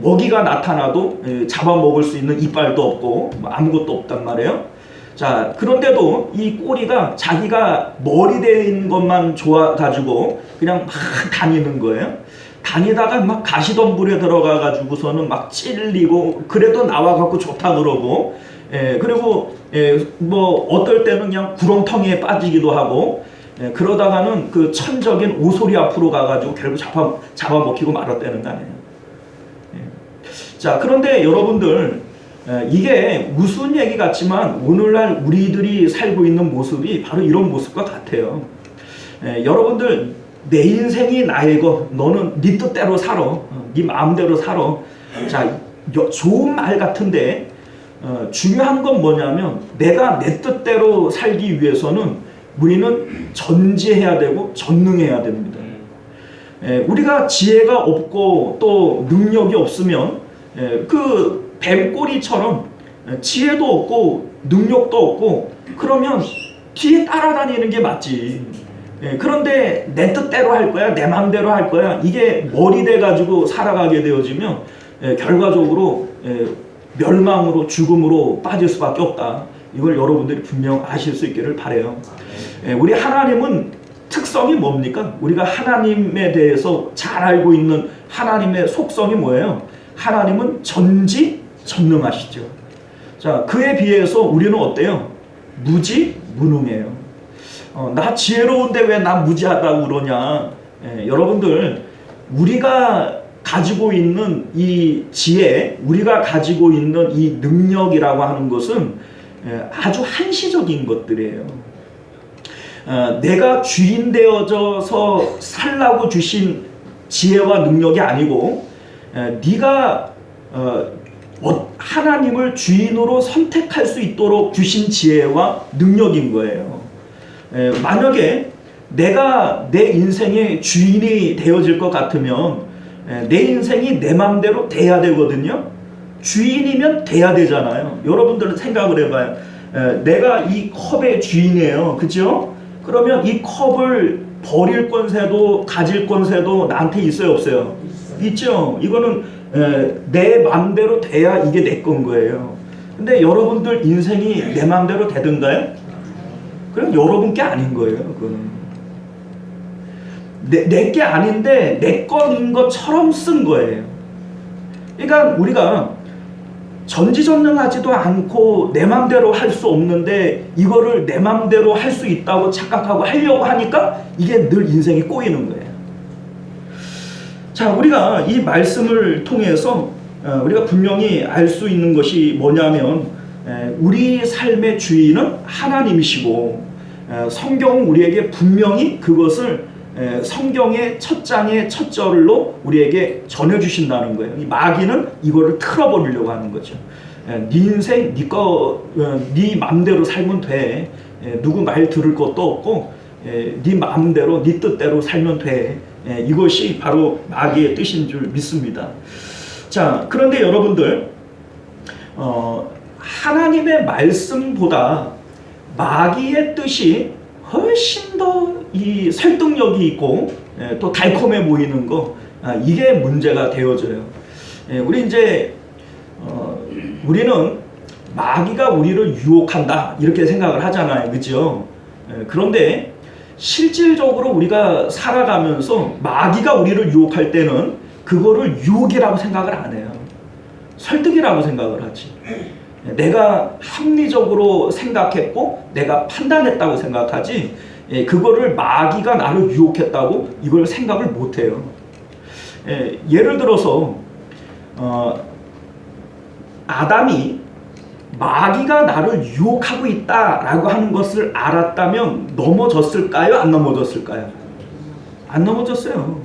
먹이가 나타나도 잡아먹을 수 있는 이빨도 없고 뭐 아무것도 없단 말이에요. 자, 그런데도 이 꼬리가 자기가 머리 된 것만 좋아가지고 그냥 막 다니는 거예요. 다니다가 막 가시덤불에 들어가가지고서는 막 찔리고, 그래도 나와갖고 좋다 그러고, 그리고 뭐 어떨 때는 그냥 구렁텅이에 빠지기도 하고, 그러다가는 그 천적인 오소리 앞으로 가가지고 결국 잡아먹히고 말았다는 거 아니에요. 자, 그런데 여러분들, 이게 우스운 얘기 같지만 오늘날 우리들이 살고 있는 모습이 바로 이런 모습과 같아요. 여러분들, 내 인생이 나의 거, 너는 네 뜻대로 살아, 네 마음대로 살아. 자, 좋은 말 같은데 중요한 건 뭐냐면, 내가 내 뜻대로 살기 위해서는 우리는 전지해야 되고 전능해야 됩니다. 우리가 지혜가 없고 또 능력이 없으면 그 뱀꼬리처럼 지혜도 없고 능력도 없고 그러면 뒤에 따라다니는 게 맞지. 그런데 내 뜻대로 할 거야, 내 마음대로 할 거야, 이게 머리 돼가지고 살아가게 되어지면 결과적으로 멸망으로, 죽음으로 빠질 수밖에 없다. 이걸 여러분들이 분명 아실 수 있기를 바라요. 우리 하나님은 특성이 뭡니까? 우리가 하나님에 대해서 잘 알고 있는 하나님의 속성이 뭐예요? 하나님은 전지전능하시죠. 자, 그에 비해서 우리는 어때요? 무지무능해요. 나 지혜로운데 왜 나 무지하다고 그러냐? 여러분들, 우리가 가지고 있는 이 지혜, 우리가 가지고 있는 이 능력이라고 하는 것은 아주 한시적인 것들이에요. 내가 주인 되어져서 살라고 주신 지혜와 능력이 아니고, 네가 하나님을 주인으로 선택할 수 있도록 주신 지혜와 능력인 거예요. 만약에 내가 내 인생의 주인이 되어질 것 같으면 내 인생이 내 마음대로 돼야 되거든요. 주인이면 돼야 되잖아요. 여러분들은 생각을 해봐요. 내가 이 컵의 주인이에요. 그죠? 그러면 이 컵을 버릴 권세도 가질 권세도 나한테 있어요, 없어요? 있죠. 이거는 내 마음대로 돼야 이게 내 건 거예요. 근데 여러분들 인생이 내 마음대로 되던가요? 그럼 여러분 게 아닌 거예요. 그거는 내 게 아닌데 내 건인 것처럼 쓴 거예요. 그러니까 우리가 전지전능하지도 않고 내 맘대로 할 수 없는데 이거를 내 맘대로 할 수 있다고 착각하고 하려고 하니까 이게 늘 인생이 꼬이는 거예요. 자, 우리가 이 말씀을 통해서 우리가 분명히 알 수 있는 것이 뭐냐면, 우리 삶의 주인은 하나님이시고, 성경은 우리에게 분명히 그것을 성경의 첫 장의 첫 절로 우리에게 전해주신다는 거예요. 이 마귀는 이거를 틀어버리려고 하는 거죠. 네 인생 네 맘대로 살면 돼. 누구 말 들을 것도 없고 네 마음대로 네 뜻대로 살면 돼. 이것이 바로 마귀의 뜻인 줄 믿습니다. 자, 그런데 여러분들, 하나님의 말씀보다 마귀의 뜻이 훨씬 더 이 설득력이 있고 또 달콤해 보이는 거, 이게 문제가 되어져요. 우리는 마귀가 우리를 유혹한다 이렇게 생각을 하잖아요, 그죠? 그런데 실질적으로 우리가 살아가면서 마귀가 우리를 유혹할 때는 그거를 유혹이라고 생각을 안 해요. 설득이라고 생각을 하지. 내가 합리적으로 생각했고 내가 판단했다고 생각하지, 그거를 마귀가 나를 유혹했다고 이걸 생각을 못해요. 예를 들어서 아담이 마귀가 나를 유혹하고 있다라고 하는 것을 알았다면 넘어졌을까요? 안 넘어졌을까요? 안 넘어졌어요.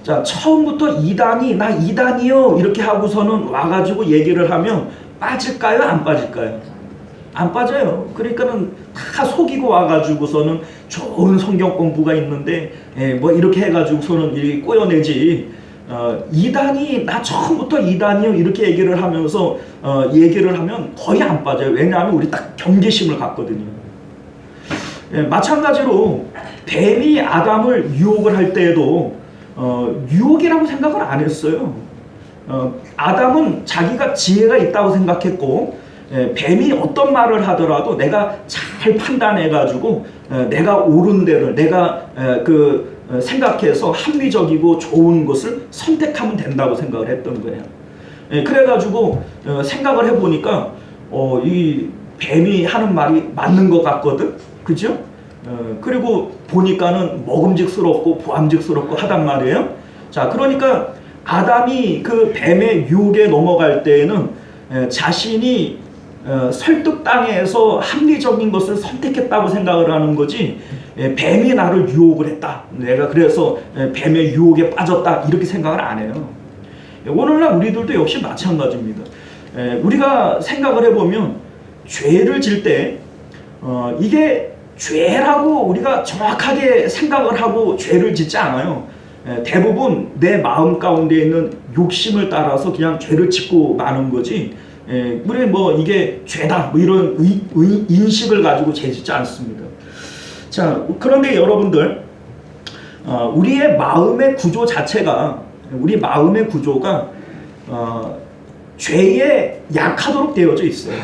자, 처음부터 이단이 나 이단이요 이렇게 하고서는 와가지고 얘기를 하면 빠질까요? 안 빠질까요? 안 빠져요. 그러니까는 다 속이고 와가지고서는 좋은 성경 공부가 있는데 뭐 이렇게 해가지고서는 이렇게 꼬여내지, 이단이 나 처음부터 이단이요 이렇게 얘기를 하면서 얘기를 하면 거의 안 빠져요. 왜냐하면 우리 딱 경계심을 갖거든요. 마찬가지로 뱀이 아담을 유혹을 할 때에도 유혹이라고 생각을 안 했어요. 아담은 자기가 지혜가 있다고 생각했고, 뱀이 어떤 말을 하더라도 내가 잘 판단해가지고 내가 옳은 데를 내가 생각해서 합리적이고 좋은 것을 선택하면 된다고 생각을 했던 거예요. 그래가지고 생각을 해보니까 이 뱀이 하는 말이 맞는 것 같거든, 그죠? 그리고 보니까는 먹음직스럽고 보암직스럽고 하단 말이에요. 자, 그러니까 아담이 그 뱀의 유혹에 넘어갈 때에는 자신이 설득당해서 합리적인 것을 선택했다고 생각을 하는 거지, 뱀이 나를 유혹을 했다, 내가 그래서 뱀의 유혹에 빠졌다 이렇게 생각을 안 해요. 오늘날 우리들도 역시 마찬가지입니다. 우리가 생각을 해보면 죄를 질 때 이게 죄라고 우리가 정확하게 생각을 하고 죄를 짓지 않아요. 대부분 내 마음 가운데 있는 욕심을 따라서 그냥 죄를 짓고 마는 거지, 우리 뭐 이게 죄다 뭐 이런 인식을 가지고 죄 짓지 않습니다. 자, 그런데 여러분들, 우리의 마음의 구조 자체가, 우리 마음의 구조가 죄에 약하도록 되어져 있어요.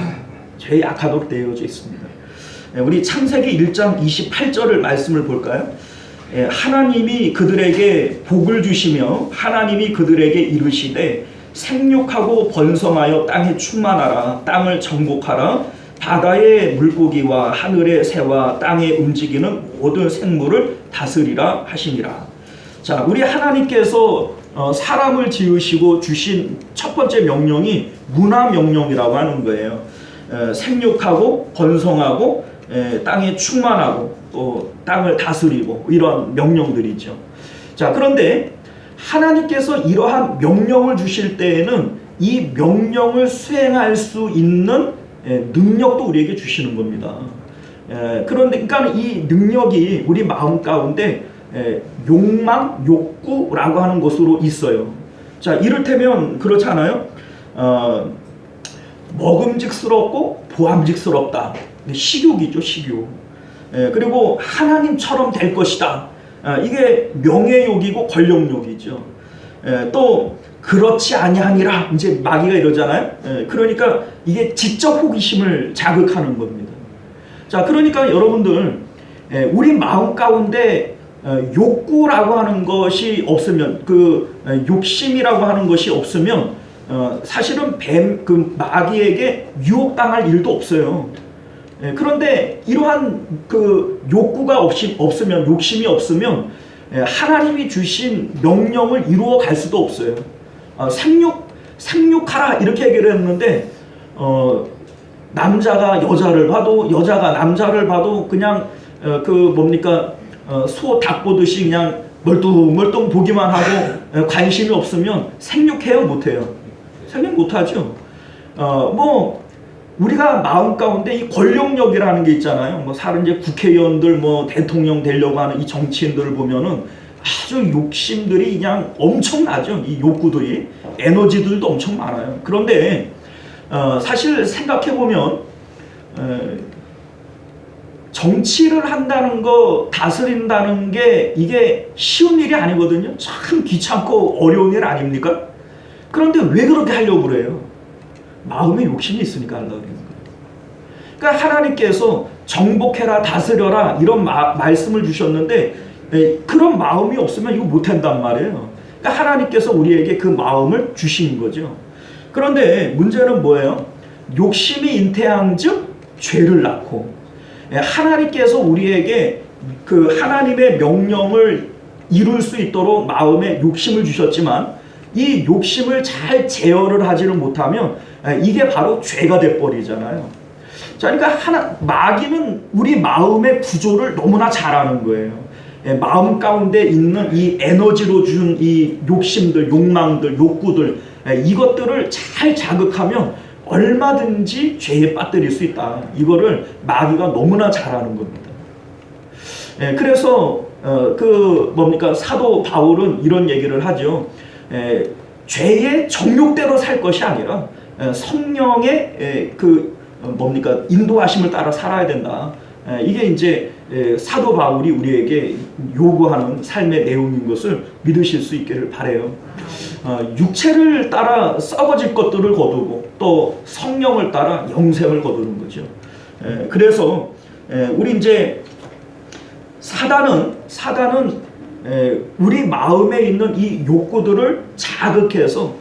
죄에 약하도록 되어져 있습니다. 우리 창세기 1장 28절을 말씀을 볼까요? 하나님이 그들에게 복을 주시며 하나님이 그들에게 이르시되 생육하고 번성하여 땅에 충만하라. 땅을 정복하라. 바다의 물고기와 하늘의 새와 땅에 움직이는 모든 생물을 다스리라 하시니라. 자, 우리 하나님께서 사람을 지으시고 주신 첫 번째 명령이 문화 명령이라고 하는 거예요. 생육하고 번성하고 땅에 충만하고 또 땅을 다스리고 이런 명령들이죠. 자, 그런데 하나님께서 이러한 명령을 주실 때에는 이 명령을 수행할 수 있는 능력도 우리에게 주시는 겁니다. 그런데 그러니까 이 능력이 우리 마음 가운데 욕망, 욕구라고 하는 것으로 있어요. 자, 이를테면 그렇잖아요. 먹음직스럽고 보암직스럽다. 식욕이죠, 식욕. 그리고 하나님처럼 될 것이다. 이게 명예욕이고 권력욕이죠. 또 그렇지 아니하니라 이제 마귀가 이러잖아요. 그러니까 이게 지적 호기심을 자극하는 겁니다. 자, 그러니까 여러분들, 우리 마음 가운데 욕구라고 하는 것이 없으면, 그 욕심이라고 하는 것이 없으면 사실은 그 마귀에게 유혹당할 일도 없어요. 그런데 이러한 그 욕구가 없으면, 욕심이 없으면 하나님이 주신 명령을 이루어 갈 수도 없어요. 생육하라 이렇게 얘기를 했는데 남자가 여자를 봐도 여자가 남자를 봐도 그냥 소 닭 보듯이 그냥 멀뚱멀뚱 보기만 하고 관심이 없으면 생육해요, 못해요? 생육 못하죠. 우리가 마음 가운데 이 권력력이라는 게 있잖아요. 사는 이제 국회의원들, 대통령 되려고 하는 이 정치인들을 보면은 아주 욕심들이 그냥 엄청나죠. 이 욕구들이, 에너지들도 엄청 많아요. 그런데 사실 생각해 보면 정치를 한다는 거, 다스린다는 게 이게 쉬운 일이 아니거든요. 참 귀찮고 어려운 일 아닙니까? 그런데 왜 그렇게 하려고 그래요? 마음에 욕심이 있으니까 하려고 그러는 거예요. 그러니까 하나님께서 정복해라, 다스려라 이런 말씀을 주셨는데 그런 마음이 없으면 이거 못한단 말이에요. 그러니까 하나님께서 우리에게 그 마음을 주신 거죠. 그런데 문제는 뭐예요? 욕심이 잉태한즉 죄를 낳고, 하나님께서 우리에게 그 하나님의 명령을 이룰 수 있도록 마음에 욕심을 주셨지만 이 욕심을 잘 제어를 하지를 못하면 이게 바로 죄가 돼버리잖아요. 자, 그러니까 마귀는 우리 마음의 구조를 너무나 잘 아는 거예요. 마음 가운데 있는 이 에너지로 준 이 욕심들, 욕망들, 욕구들, 이것들을 잘 자극하면 얼마든지 죄에 빠뜨릴 수 있다. 이거를 마귀가 너무나 잘 아는 겁니다. 그래서 사도 바울은 이런 얘기를 하죠. 죄의 정욕대로 살 것이 아니라 성령의 인도하심을 따라 살아야 된다. 이게 이제 사도 바울이 우리에게 요구하는 삶의 내용인 것을 믿으실 수 있기를 바라요. 육체를 따라 썩어질 것들을 거두고 또 성령을 따라 영생을 거두는 거죠. 그래서 우리 이제 사단은 우리 마음에 있는 이 욕구들을 자극해서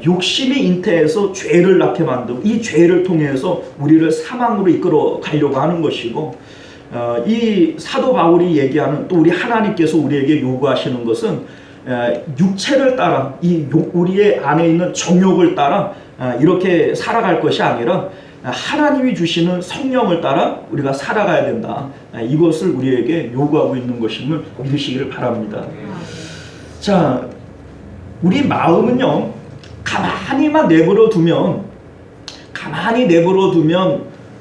욕심이 잉태해서 죄를 낳게 만들고 이 죄를 통해서 우리를 사망으로 이끌어 가려고 하는 것이고, 이 사도 바울이 얘기하는 또 우리 하나님께서 우리에게 요구하시는 것은 육체를 따라 우리의 안에 있는 정욕을 따라 이렇게 살아갈 것이 아니라 하나님이 주시는 성령을 따라 우리가 살아가야 된다. 이것을 우리에게 요구하고 있는 것임을 믿으시기를 바랍니다. 자, 우리 마음은요, 가만히 내버려 두면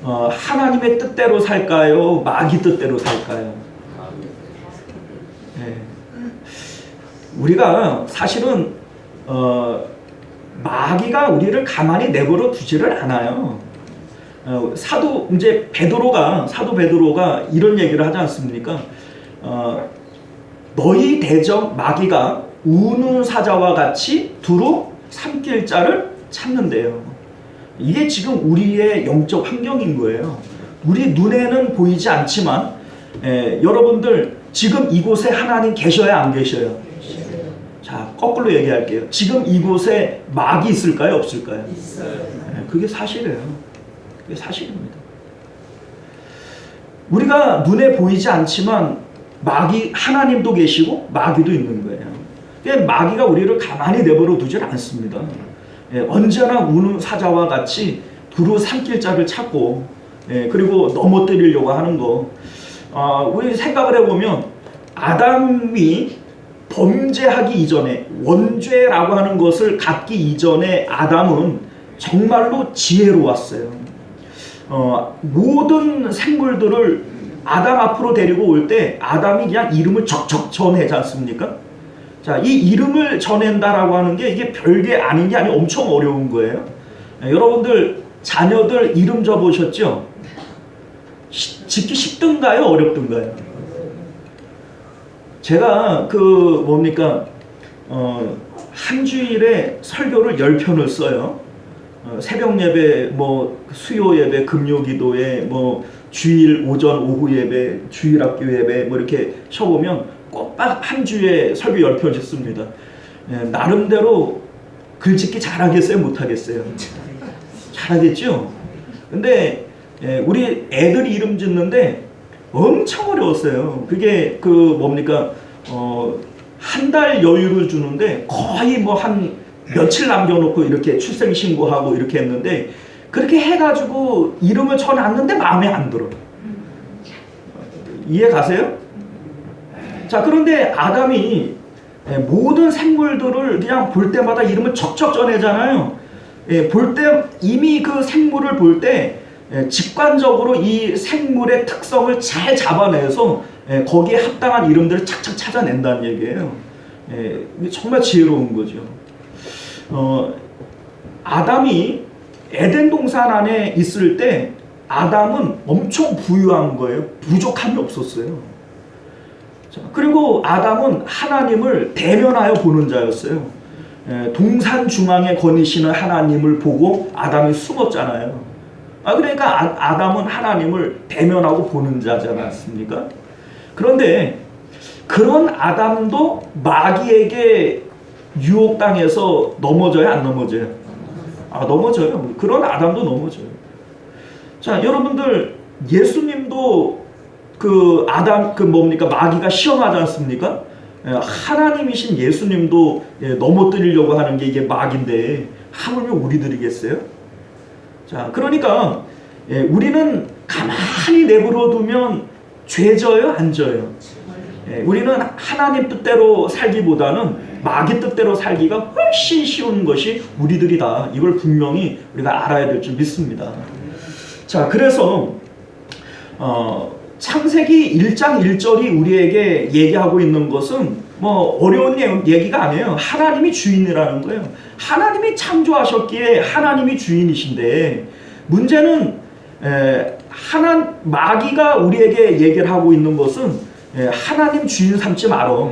하나님의 뜻대로 살까요? 마귀 뜻대로 살까요? 네. 우리가 사실은 마귀가 우리를 가만히 내버려 두지를 않아요. 사도 베드로가 이런 얘기를 하지 않습니까? 너희 대적 마귀가 우는 사자와 같이 두루 삼킬 자를 찾는데요. 이게 지금 우리의 영적 환경인 거예요. 우리 눈에는 보이지 않지만 여러분들 지금 이곳에 하나님 계셔야 안 계셔요? 자, 거꾸로 얘기할게요. 지금 이곳에 마귀 있을까요? 없을까요? 있어요. 그게 사실이에요. 그게 사실입니다. 우리가 눈에 보이지 않지만 하나님도 계시고 마귀도 있는 거예요. 마귀가 우리를 가만히 내버려 두질 않습니다. 언제나 우는 사자와 같이 두루 삼킬 자를 찾고 그리고 넘어뜨리려고 하는 거. 우리 생각을 해보면 아담이 범죄하기 이전에 원죄라고 하는 것을 갖기 이전에 아담은 정말로 지혜로웠어요. 모든 생물들을 아담 앞으로 데리고 올 때 아담이 그냥 이름을 척척 전하지 않습니까? 자, 이 이름을 전한다라고 하는 게 이게 별게 아닌 게 아니고 엄청 어려운 거예요. 여러분들 자녀들 이름 적어보셨죠? 짓기 쉽던가요? 어렵던가요? 제가 한 주일에 설교를 10편을 써요. 새벽 예배, 수요 예배, 금요 기도회, 주일 오전 오후 예배, 주일 학교 예배 이렇게 쳐보면 꼬박 한 주에 설교 10편씩 씁니다. 나름대로 글짓기 잘하겠어요? 못하겠어요? 잘하겠죠? 근데 우리 애들이 이름 짓는데 엄청 어려웠어요. 그게 한 달 여유를 주는데 거의 한 며칠 남겨놓고 이렇게 출생신고하고 이렇게 했는데 그렇게 해가지고 이름을 쳐놨는데 마음에 안 들어. 이해 가세요? 자, 그런데 아담이 모든 생물들을 그냥 볼 때마다 이름을 척척 전해잖아요. 볼 때 이미 그 생물을 볼 때 직관적으로 이 생물의 특성을 잘 잡아내서 거기에 합당한 이름들을 착착 찾아낸다는 얘기예요. 정말 지혜로운 거죠. 아담이 에덴 동산 안에 있을 때 아담은 엄청 부유한 거예요. 부족함이 없었어요. 자, 그리고 아담은 하나님을 대면하여 보는 자였어요. 동산 중앙에 거니시는 하나님을 보고 아담이 숨었잖아요. 그러니까 아담은 하나님을 대면하고 보는 자지 않았습니까? 그런데 그런 아담도 마귀에게 유혹당해서 넘어져요? 안 넘어져요? 넘어져요. 그런 아담도 넘어져요. 자, 여러분들 예수님도 마귀가 시험하지 않습니까? 하나님이신 예수님도 넘어뜨리려고 하는 게 이게 마귀인데 하물며 우리들이겠어요? 자, 그러니까 우리는 가만히 내버려 두면 죄져요? 안 져요? 우리는 하나님 뜻대로 살기보다는 마귀 뜻대로 살기가 훨씬 쉬운 것이 우리들이다. 이걸 분명히 우리가 알아야 될 줄 믿습니다. 자, 그래서 창세기 1장 1절이 우리에게 얘기하고 있는 것은 어려운 얘기가 아니에요. 하나님이 주인이라는 거예요. 하나님이 창조하셨기에 하나님이 주인이신데 문제는 마귀가 우리에게 얘기를 하고 있는 것은 하나님 주인 삼지 말어.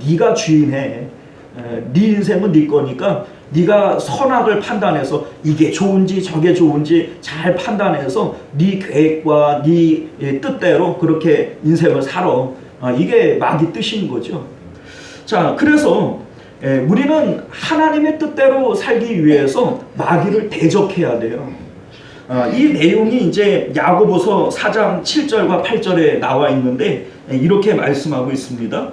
네가 주인해. 네 인생은 네 거니까 네가 선악을 판단해서 이게 좋은지 저게 좋은지 잘 판단해서 네 계획과 네 뜻대로 그렇게 인생을 살아. 이게 마귀 뜻인 거죠. 자, 그래서 우리는 하나님의 뜻대로 살기 위해서 마귀를 대적해야 돼요. 이 내용이 이제 야고보서 4장 7절과 8절에 나와 있는데 이렇게 말씀하고 있습니다.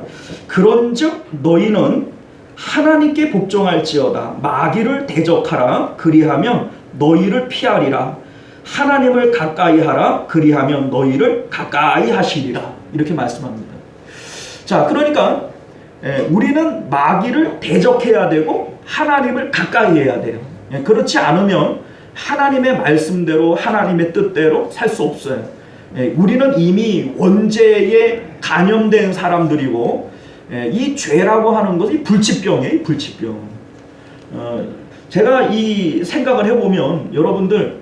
그런즉 너희는 하나님께 복종할지어다. 마귀를 대적하라. 그리하면 너희를 피하리라. 하나님을 가까이 하라. 그리하면 너희를 가까이 하시리라. 이렇게 말씀합니다. 자, 그러니까 우리는 마귀를 대적해야 되고 하나님을 가까이 해야 돼요. 그렇지 않으면 하나님의 말씀대로 하나님의 뜻대로 살 수 없어요. 우리는 이미 원죄에 감염된 사람들이고 이 죄라고 하는 것이 불치병이에요. 불치병. 제가 이 생각을 해보면 여러분들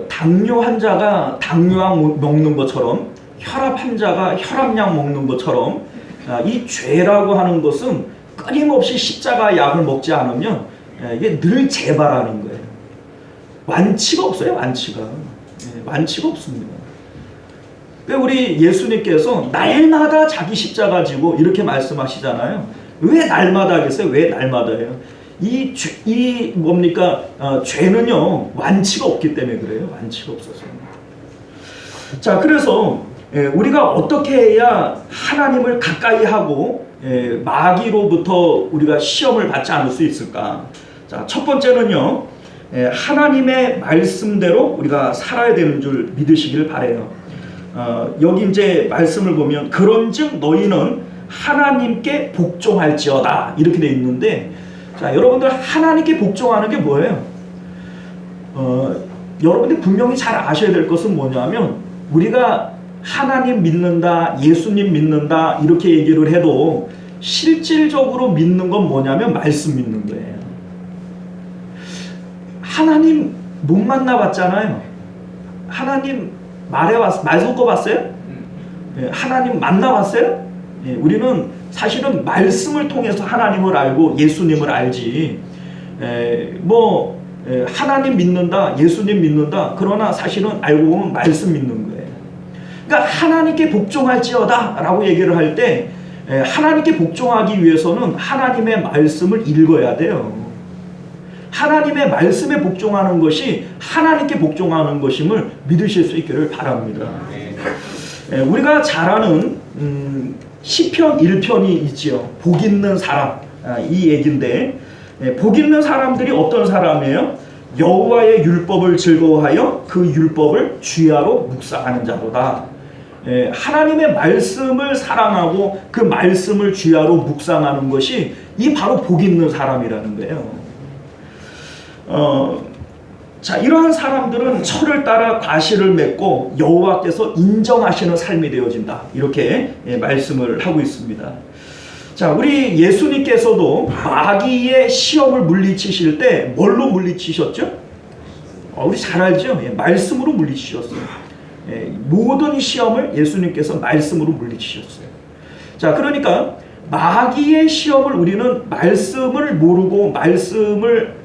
당뇨 환자가 당뇨약 먹는 것처럼, 혈압 환자가 혈압약 먹는 것처럼, 이 죄라고 하는 것은 끊임없이 십자가 약을 먹지 않으면 이게 늘 재발하는 거예요. 완치가 없어요. 완치가 없습니다. 우리 예수님께서 날마다 자기 십자가 지고 이렇게 말씀하시잖아요. 왜 날마다 하겠어요? 왜 날마다예요? 죄는요, 완치가 없기 때문에 그래요. 완치가 없어서. 자, 그래서 우리가 어떻게 해야 하나님을 가까이 하고 마귀로부터 우리가 시험을 받지 않을 수 있을까? 자, 첫 번째는요, 하나님의 말씀대로 우리가 살아야 되는 줄 믿으시기를 바라요. 여기 이제 말씀을 보면 그런즉 너희는 하나님께 복종할지어다 이렇게 돼 있는데, 자, 여러분들 하나님께 복종하는 게 뭐예요? 여러분들 분명히 잘 아셔야 될 것은 뭐냐면, 우리가 하나님 믿는다, 예수님 믿는다 이렇게 얘기를 해도 실질적으로 믿는 건 뭐냐면 말씀 믿는 거예요. 하나님 못 만나봤잖아요. 하나님 말 섞어봤어요? 하나님 만나봤어요? 우리는 사실은 말씀을 통해서 하나님을 알고 예수님을 알지, 하나님 믿는다, 예수님 믿는다, 그러나 사실은 알고 보면 말씀 믿는 거예요. 그러니까 하나님께 복종할지어다 라고 얘기를 할 때, 하나님께 복종하기 위해서는 하나님의 말씀을 읽어야 돼요. 하나님의 말씀에 복종하는 것이 하나님께 복종하는 것임을 믿으실 수 있기를 바랍니다. 우리가 잘 아는 시편 1편이 있지요. 복 있는 사람, 이 얘기인데, 복 있는 사람들이 어떤 사람이에요? 여호와의 율법을 즐거워하여 그 율법을 주야로 묵상하는 자로다. 하나님의 말씀을 사랑하고 그 말씀을 주야로 묵상하는 것이 이 바로 복 있는 사람이라는 거예요. 자, 이러한 사람들은 철을 따라 과실을 맺고 여호와께서 인정하시는 삶이 되어진다. 이렇게 말씀을 하고 있습니다. 자, 우리 예수님께서도 마귀의 시험을 물리치실 때 뭘로 물리치셨죠? 우리 잘 알죠? 말씀으로 물리치셨어요. 모든 시험을 예수님께서 말씀으로 물리치셨어요. 자, 그러니까 마귀의 시험을 우리는 말씀을 모르고 말씀을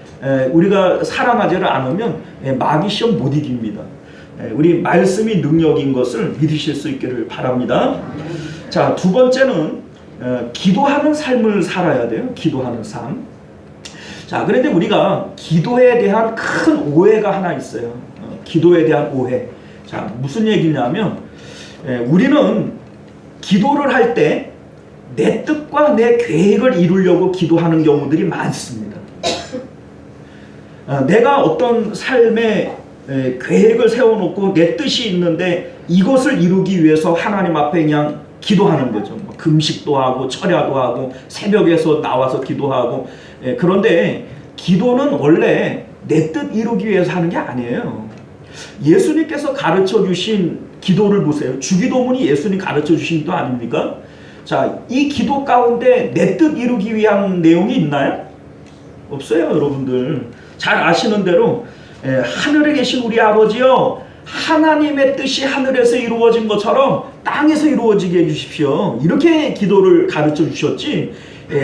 우리가 사랑하지를 않으면 마귀 시험 못 이깁니다. 우리 말씀이 능력인 것을 믿으실 수 있기를 바랍니다. 자, 두 번째는 기도하는 삶을 살아야 돼요. 기도하는 삶. 자, 그런데 우리가 기도에 대한 큰 오해가 하나 있어요. 기도에 대한 오해. 자, 무슨 얘기냐면, 우리는 기도를 할 때 내 뜻과 내 계획을 이루려고 기도하는 경우들이 많습니다. 내가 어떤 삶의 계획을 세워놓고 내 뜻이 있는데 이것을 이루기 위해서 하나님 앞에 그냥 기도하는 거죠. 금식도 하고 철야도 하고 새벽에서 나와서 기도하고. 그런데 기도는 원래 내 뜻 이루기 위해서 하는 게 아니에요. 예수님께서 가르쳐 주신 기도를 보세요. 주기도문이 예수님 가르쳐 주신 기도 아닙니까? 자, 이 기도 가운데 내 뜻 이루기 위한 내용이 있나요? 없어요, 여러분들. 잘 아시는 대로 하늘에 계신 우리 아버지요, 하나님의 뜻이 하늘에서 이루어진 것처럼 땅에서 이루어지게 해주십시오. 이렇게 기도를 가르쳐 주셨지,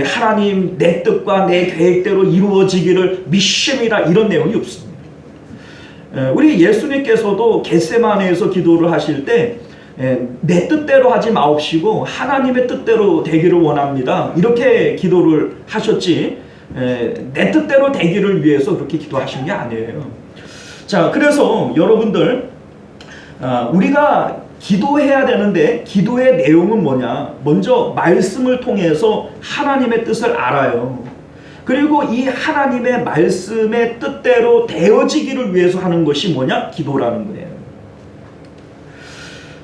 하나님 내 뜻과 내 계획대로 이루어지기를 믿습니다, 이런 내용이 없습니다. 우리 예수님께서도 겟세마네에서 기도를 하실 때 내 뜻대로 하지 마옵시고 하나님의 뜻대로 되기를 원합니다, 이렇게 기도를 하셨지, 내 뜻대로 되기를 위해서 그렇게 기도하신 게 아니에요. 자, 그래서 여러분들, 우리가 기도해야 되는데 기도의 내용은 뭐냐? 먼저 말씀을 통해서 하나님의 뜻을 알아요. 그리고 이 하나님의 말씀의 뜻대로 되어지기를 위해서 하는 것이 뭐냐? 기도라는 거예요.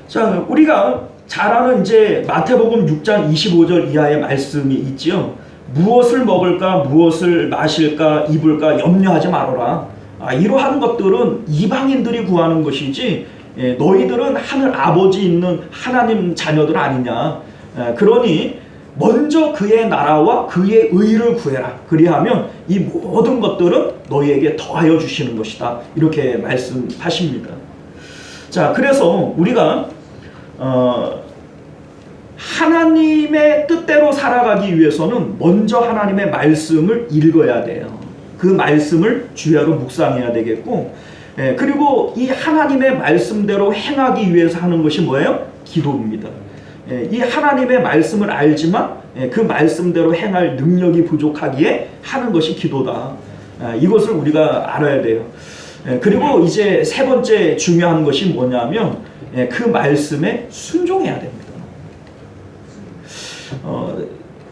자, 우리가 잘 아는 이제 마태복음 6장 25절 이하의 말씀이 있지요. 무엇을 먹을까, 무엇을 마실까, 입을까 염려하지 말아라. 이러한 것들은 이방인들이 구하는 것이지 너희들은 하늘 아버지 있는 하나님 자녀들 아니냐. 그러니 먼저 그의 나라와 그의 의를 구해라. 그리하면 이 모든 것들은 너희에게 더하여 주시는 것이다. 이렇게 말씀하십니다. 자, 그래서 우리가 하나님의 뜻대로 살아가기 위해서는 먼저 하나님의 말씀을 읽어야 돼요. 그 말씀을 주야로 묵상해야 되겠고, 그리고 이 하나님의 말씀대로 행하기 위해서 하는 것이 뭐예요? 기도입니다. 이 하나님의 말씀을 알지만 그 말씀대로 행할 능력이 부족하기에 하는 것이 기도다. 이것을 우리가 알아야 돼요. 그리고 이제 세 번째 중요한 것이 뭐냐면 그 말씀에 순종해야 됩니다.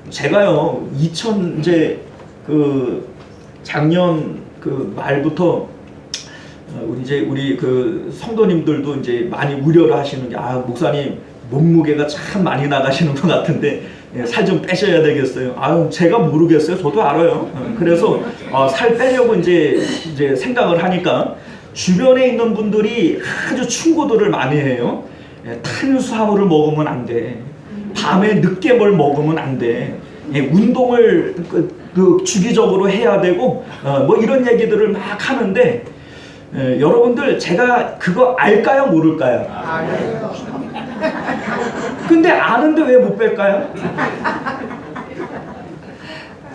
제가요 이제 작년 말부터 우리 그 성도님들도 이제 많이 우려를 하시는 게, 목사님 몸무게가 참 많이 나가시는 것 같은데 살 좀 빼셔야 되겠어요. 제가 모르겠어요. 저도 알아요. 그래서 살 빼려고 이제 생각을 하니까 주변에 있는 분들이 아주 충고들을 많이 해요. 탄수화물을 먹으면 안 돼. 밤에 늦게 뭘 먹으면 안 돼. 운동을 주기적으로 해야 되고 뭐 이런 얘기들을 막 하는데, 여러분들 제가 그거 알까요? 모를까요? 근데 아는데 왜 못 뺄까요?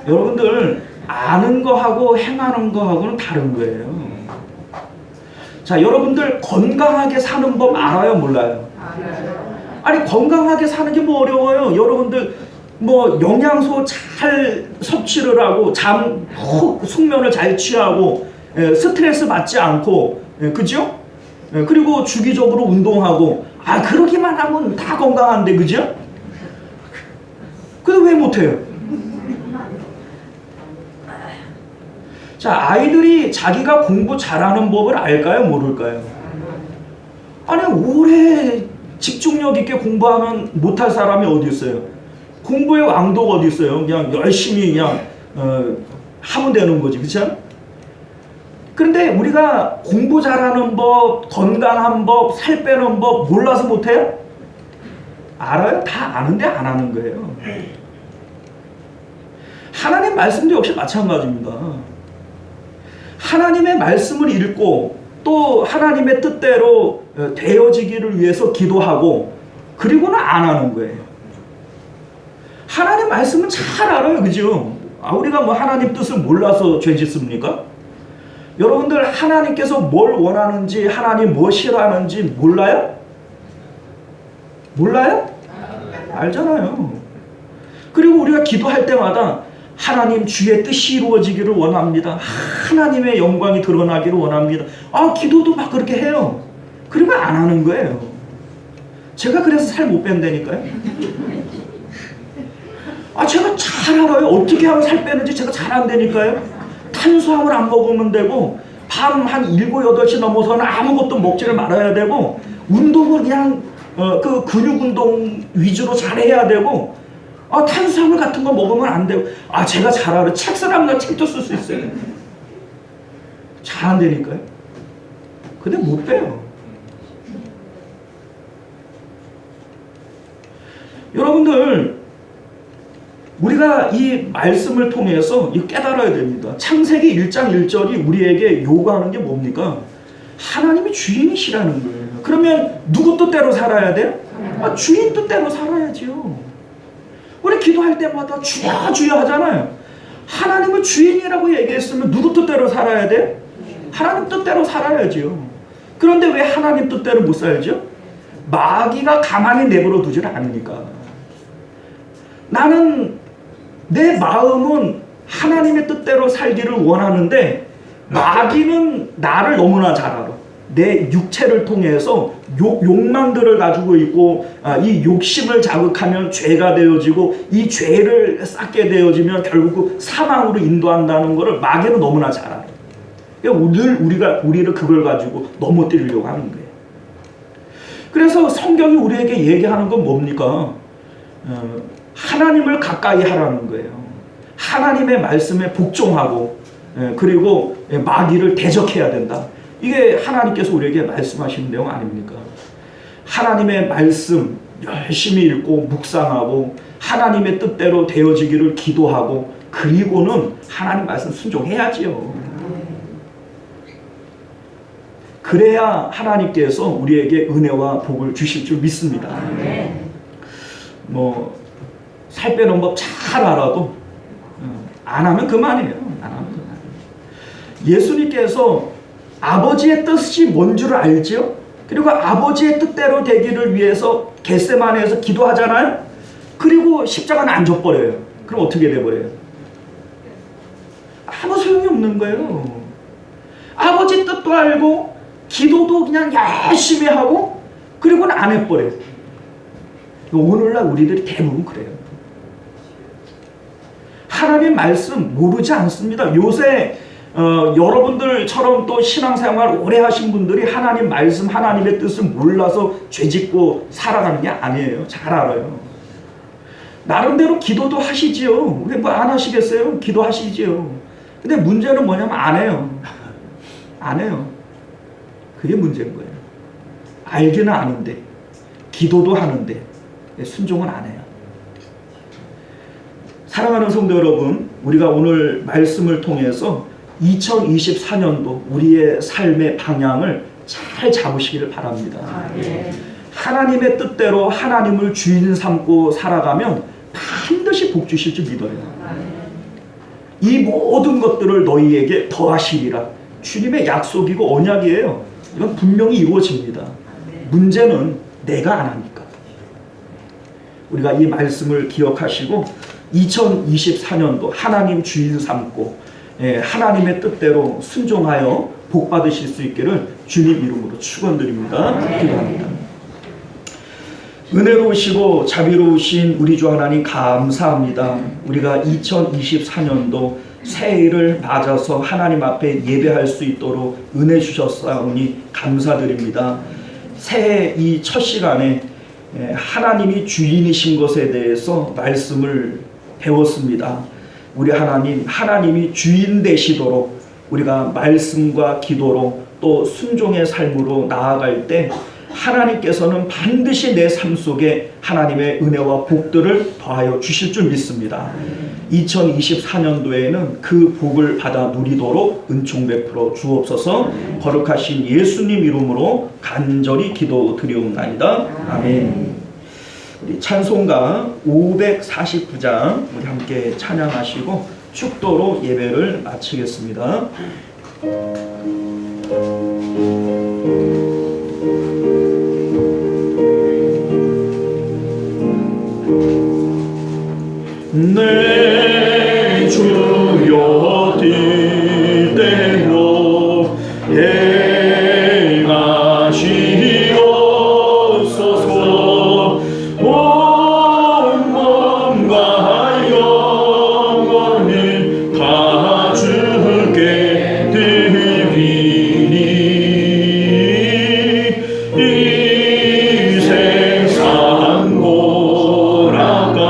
여러분들 아는 거하고 행하는 거하고는 다른 거예요. 자, 여러분들 건강하게 사는 법 알아요? 몰라요? 아니, 건강하게 사는 게 뭐 어려워요? 여러분들 뭐 영양소 잘 섭취를 하고 숙면을 잘 취하고 스트레스 받지 않고, 그죠? 그리고 주기적으로 운동하고, 그러기만 하면 다 건강한데, 그죠? 근데 왜 못해요? 자, 아이들이 자기가 공부 잘하는 법을 알까요? 모를까요? 아니, 오래 집중력 있게 공부하면 못할 사람이 어디 있어요? 공부의 왕도가 어디 있어요? 그냥 열심히 하면 되는 거지, 그렇죠? 그런데 우리가 공부 잘하는 법, 건강한 법, 살 빼는 법 몰라서 못해요? 알아요? 다 아는데 안 하는 거예요. 하나님 말씀도 역시 마찬가지입니다. 하나님의 말씀을 읽고 또 하나님의 뜻대로 되어지기를 위해서 기도하고, 그리고는 안 하는 거예요. 하나님 말씀은 잘 알아요, 그죠? 우리가 뭐 하나님 뜻을 몰라서 죄 짓습니까? 여러분들 하나님께서 뭘 원하는지, 하나님 뭐 싫어하는지 몰라요? 몰라요? 알잖아요. 그리고 우리가 기도할 때마다 하나님 주의 뜻이 이루어지기를 원합니다. 하나님의 영광이 드러나기를 원합니다. 기도도 막 그렇게 해요. 그리고 안 하는 거예요. 제가 그래서 살 못 뺀다니까요. 제가 잘 알아요. 어떻게 하면 살 빼는지 제가 잘 안다니까요. 탄수화물 안 먹으면 되고, 밤 한 7, 8시 넘어서는 아무것도 먹지를 말아야 되고, 운동을 그냥 그 근육 운동 위주로 잘해야 되고, 탄수화물 같은 거 먹으면 안 되고. 제가 잘 알아요. 책 쓰라면 책도 쓸 수 있어요. 잘 안되니까요. 근데 못 빼요. 여러분들, 우리가 이 말씀을 통해서 깨달아야 됩니다. 창세기 1장 1절이 우리에게 요구하는 게 뭡니까? 하나님이 주인이시라는 거예요. 그러면 누구 뜻대로 살아야 돼요? 주인 뜻대로 살아야지요. 우리 기도할 때마다 주여 주여 하잖아요. 하나님은 주인이라고 얘기했으면 누구 뜻대로 살아야 돼요? 하나님 뜻대로 살아야지요. 그런데 왜 하나님 뜻대로 못 살죠? 마귀가 가만히 내버려 두질 않으니까. 나는 내 마음은 하나님의 뜻대로 살기를 원하는데 마귀는 나를 너무나 잘 알아. 내 육체를 통해서 욕망들을 가지고 있고, 이 욕심을 자극하면 죄가 되어지고, 이 죄를 쌓게 되어지면 결국 사망으로 인도한다는 것을 마귀는 너무나 잘 알아. 늘 우리를 그걸 가지고 넘어뜨리려고 하는 거예요. 그래서 성경이 우리에게 얘기하는 건 뭡니까? 하나님을 가까이 하라는 거예요. 하나님의 말씀에 복종하고, 그리고 마귀를 대적해야 된다. 이게 하나님께서 우리에게 말씀하시는 내용 아닙니까? 하나님의 말씀 열심히 읽고 묵상하고, 하나님의 뜻대로 되어지기를 기도하고 그리고는 하나님 말씀 순종해야지요. 그래야 하나님께서 우리에게 은혜와 복을 주실 줄 믿습니다. 살 빼는 법 잘 알아도 안 하면 그만이에요. 안 하면 그만. 예수님께서 아버지의 뜻이 뭔 줄 알지요? 그리고 아버지의 뜻대로 되기를 위해서 겟세마네에서 기도하잖아요. 그리고 십자가는 안 져버려요. 그럼 어떻게 돼버려요? 아무 소용이 없는 거예요. 아버지 뜻도 알고 기도도 그냥 열심히 하고 그리고는 안 해버려요. 오늘날 우리들이 대부분 그래요. 하나님의 말씀 모르지 않습니다. 요새 여러분들처럼 또 신앙생활 오래 하신 분들이 하나님 말씀, 하나님의 뜻을 몰라서 죄짓고 살아가는 게 아니에요. 잘 알아요. 나름대로 기도도 하시지요. 왜 뭐 안 하시겠어요? 기도하시지요. 근데 문제는 뭐냐면 안 해요. 안 해요. 그게 문제인 거예요. 알기는 아는데 기도도 하는데 순종은 안 해요. 사랑하는 성도 여러분, 우리가 오늘 말씀을 통해서 2024년도 우리의 삶의 방향을 잘 잡으시기를 바랍니다. 하나님의 뜻대로 하나님을 주인 삼고 살아가면 반드시 복 주실 줄 믿어요. 이 모든 것들을 너희에게 더하시리라. 주님의 약속이고 언약이에요. 이건 분명히 이루어집니다. 문제는 내가 안 하니까. 우리가 이 말씀을 기억하시고 2024년도 하나님 주인 삼고 하나님의 뜻대로 순종하여 복 받으실 수 있기를 주님 이름으로 축원드립니다. 기도합니다. 은혜로우시고 자비로우신 우리 주 하나님 감사합니다. 우리가 2024년도 새해를 맞아서 하나님 앞에 예배할 수 있도록 은혜 주셨사오니 감사드립니다. 새해 이 첫 시간에 하나님이 주인이신 것에 대해서 말씀을 배웠습니다. 우리 하나님, 하나님이 주인 되시도록 우리가 말씀과 기도로 또 순종의 삶으로 나아갈 때 하나님께서는 반드시 내 삶 속에 하나님의 은혜와 복들을 더하여 주실 줄 믿습니다. 2024년도에는 그 복을 받아 누리도록 은총 베풀어 주옵소서. 거룩하신 예수님 이름으로 간절히 기도드리옵나이다. 아멘. 우리 찬송가 549장 우리 함께 찬양하시고 축도로 예배를 마치겠습니다. 내 주여 뜻대로 행하시옵소서. 온 몸과 영혼을 다 주께 드리니 이 세상 고락간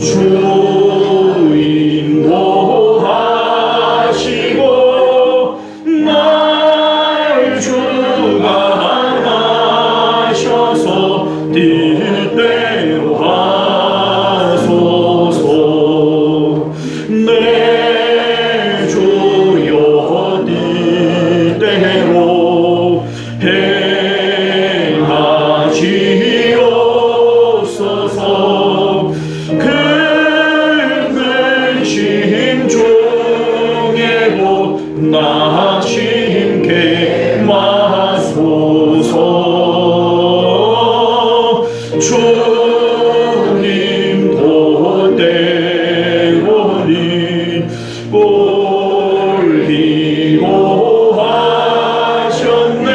주인도 하시고 날 주관하셔서 뜻대로 하소서. 내 주여 뜻대로 행하시옵소서. 근심 중에 곧 나심케 마소서. 주님도 때로는 꼴리고 하셨네.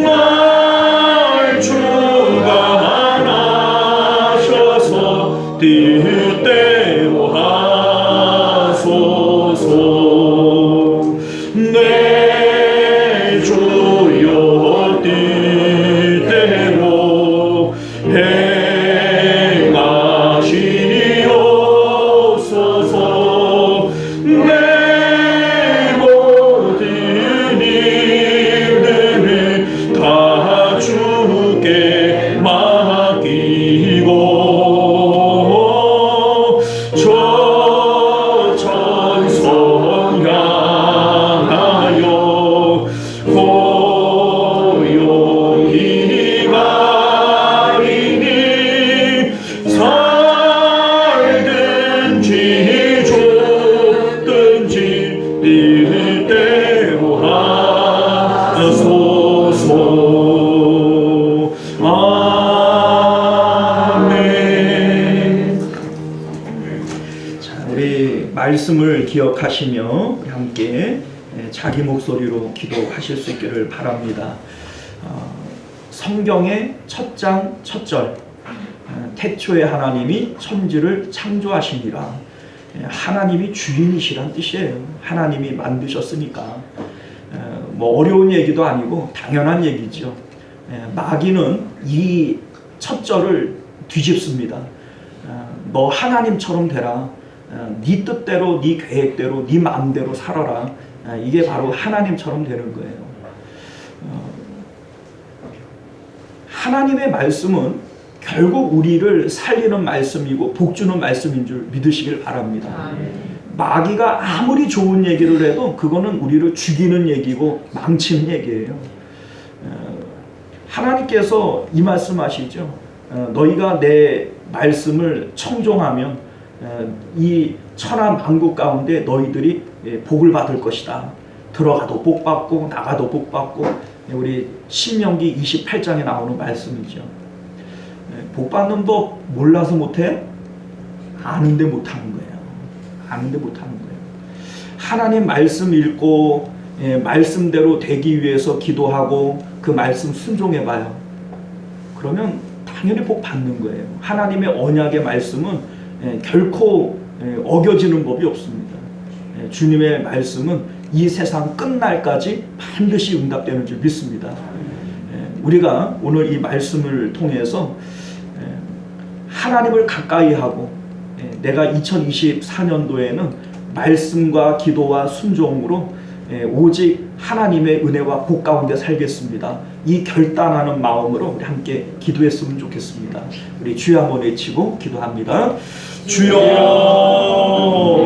날 주관하셔서 뜻대로 하소서. 내 주여 뜻대로 행하시옵소서. 내 모든 일들을 다 주께 맡기고 말씀을 기억하시며 우리 함께 자기 목소리로 기도하실 수 있기를 바랍니다. 성경의 첫 장 첫 절, 태초에 하나님이 천지를 창조하시니라. 하나님이 주인이시란 뜻이에요. 하나님이 만드셨으니까. 뭐 어려운 얘기도 아니고 당연한 얘기죠. 마귀는 이 첫 절을 뒤집습니다. 너 하나님처럼 되라. 네 뜻대로, 네 계획대로, 네 마음대로 살아라. 이게 바로 하나님처럼 되는 거예요. 하나님의 말씀은 결국 우리를 살리는 말씀이고 복주는 말씀인 줄 믿으시길 바랍니다. 마귀가 아무리 좋은 얘기를 해도 그거는 우리를 죽이는 얘기고 망치는 얘기예요. 하나님께서 이 말씀하시죠. 너희가 내 말씀을 청종하면 이 천하 만국 가운데 너희들이 복을 받을 것이다. 들어가도 복 받고 나가도 복 받고, 우리 신명기 28장에 나오는 말씀이죠. 복 받는 법 몰라서 못해? 아는데 못하는 거예요. 아는데 못하는 거예요. 하나님 말씀 읽고 말씀대로 되기 위해서 기도하고 그 말씀 순종해봐요. 그러면 당연히 복 받는 거예요. 하나님의 언약의 말씀은 결코 어겨지는 법이 없습니다. 주님의 말씀은 이 세상 끝날까지 반드시 응답되는 줄 믿습니다. 우리가 오늘 이 말씀을 통해서 하나님을 가까이 하고, 내가 2024년도에는 말씀과 기도와 순종으로 오직 하나님의 은혜와 복 가운데 살겠습니다. 이 결단하는 마음으로 우리 함께 기도했으면 좋겠습니다. 우리 주여 한번 외치고 기도합니다. 주여,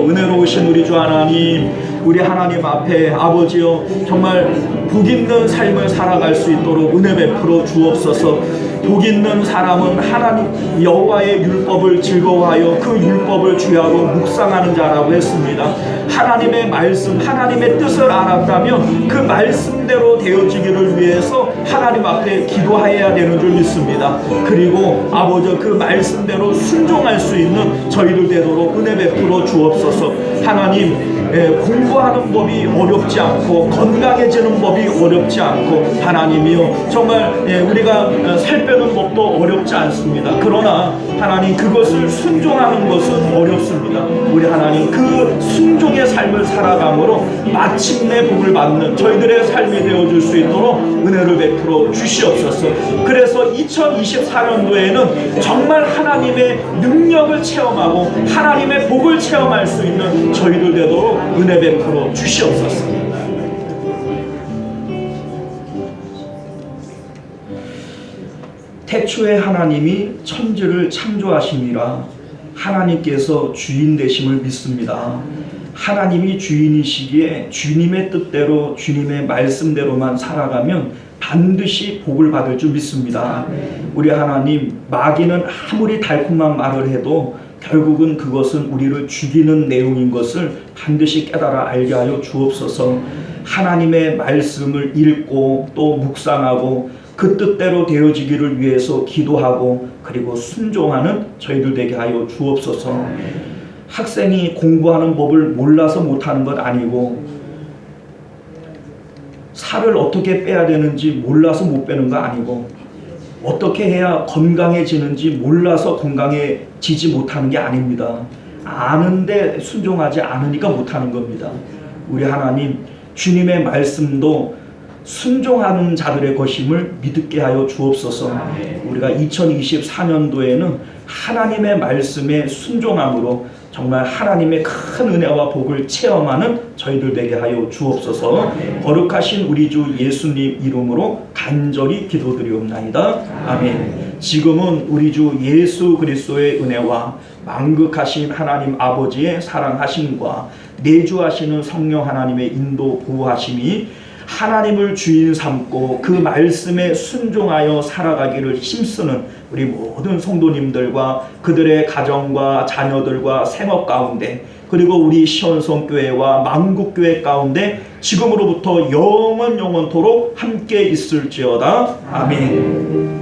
은혜로우신 우리 주 하나님, 우리 하나님 앞에 아버지여, 정말 복 있는 삶을 살아갈 수 있도록 은혜 베풀어 주옵소서. 복 있는 사람은 하나님 여호와의 율법을 즐거워하여 그 율법을 주야로 묵상하는 자라고 했습니다. 하나님의 말씀, 하나님의 뜻을 알았다면 그 말씀대로 되어지기를 위해서 하나님 앞에 기도해야 되는 줄 믿습니다. 그리고 아버지, 그 말씀대로 순종할 수 있는 저희들 되도록 은혜 베풀어 주옵소서. 하나님, 공부하는 법이 어렵지 않고 건강해지는 법이 어렵지 않고, 하나님이요, 정말 우리가 살 빼는 법도 어렵지 않습니다. 그러나 하나님, 그것을 순종하는 것은 어렵습니다. 우리 하나님, 그 순종의 삶을 살아감으로 마침내 복을 받는 저희들의 삶이 되어줄 수 있도록 은혜를 베풀어 주시옵소서. 그래서 2024년도에는 정말 하나님의 능력을 체험하고 하나님의 복을 체험할 수 있는 저희들 되도록 은혜 베풀어 주시옵소서. 태초에 하나님이 천지를 창조하심이라. 하나님께서 주인 되심을 믿습니다. 하나님이 주인이시기에 주님의 뜻대로 주님의 말씀대로만 살아가면 반드시 복을 받을 줄 믿습니다. 우리 하나님, 마귀는 아무리 달콤한 말을 해도 결국은 그것은 우리를 죽이는 내용인 것을 반드시 깨달아 알게 하여 주옵소서. 하나님의 말씀을 읽고 또 묵상하고 그 뜻대로 되어지기를 위해서 기도하고 그리고 순종하는 저희들 되게 하여 주옵소서. 학생이 공부하는 법을 몰라서 못하는 것 아니고, 살을 어떻게 빼야 되는지 몰라서 못 빼는 거 아니고, 어떻게 해야 건강해지는지 몰라서 건강해지지 못하는 게 아닙니다. 아는데 순종하지 않으니까 못하는 겁니다. 우리 하나님, 주님의 말씀도 순종하는 자들의 것임을 믿게 하여 주옵소서. 우리가 2024년도에는 하나님의 말씀에 순종함으로 정말 하나님의 큰 은혜와 복을 체험하는 저희들 되게 하여 주옵소서. 거룩하신 우리 주 예수님 이름으로 간절히 기도드리옵나이다. 아멘. 지금은 우리 주 예수 그리스도의 은혜와 만극하신 하나님 아버지의 사랑하심과 내주하시는 성령 하나님의 인도 보호하심이 하나님을 주인 삼고 그 말씀에 순종하여 살아가기를 힘쓰는 우리 모든 성도님들과 그들의 가정과 자녀들과 생업 가운데, 그리고 우리 시온성교회와 만국교회 가운데 지금으로부터 영원토록 함께 있을지어다. 아멘.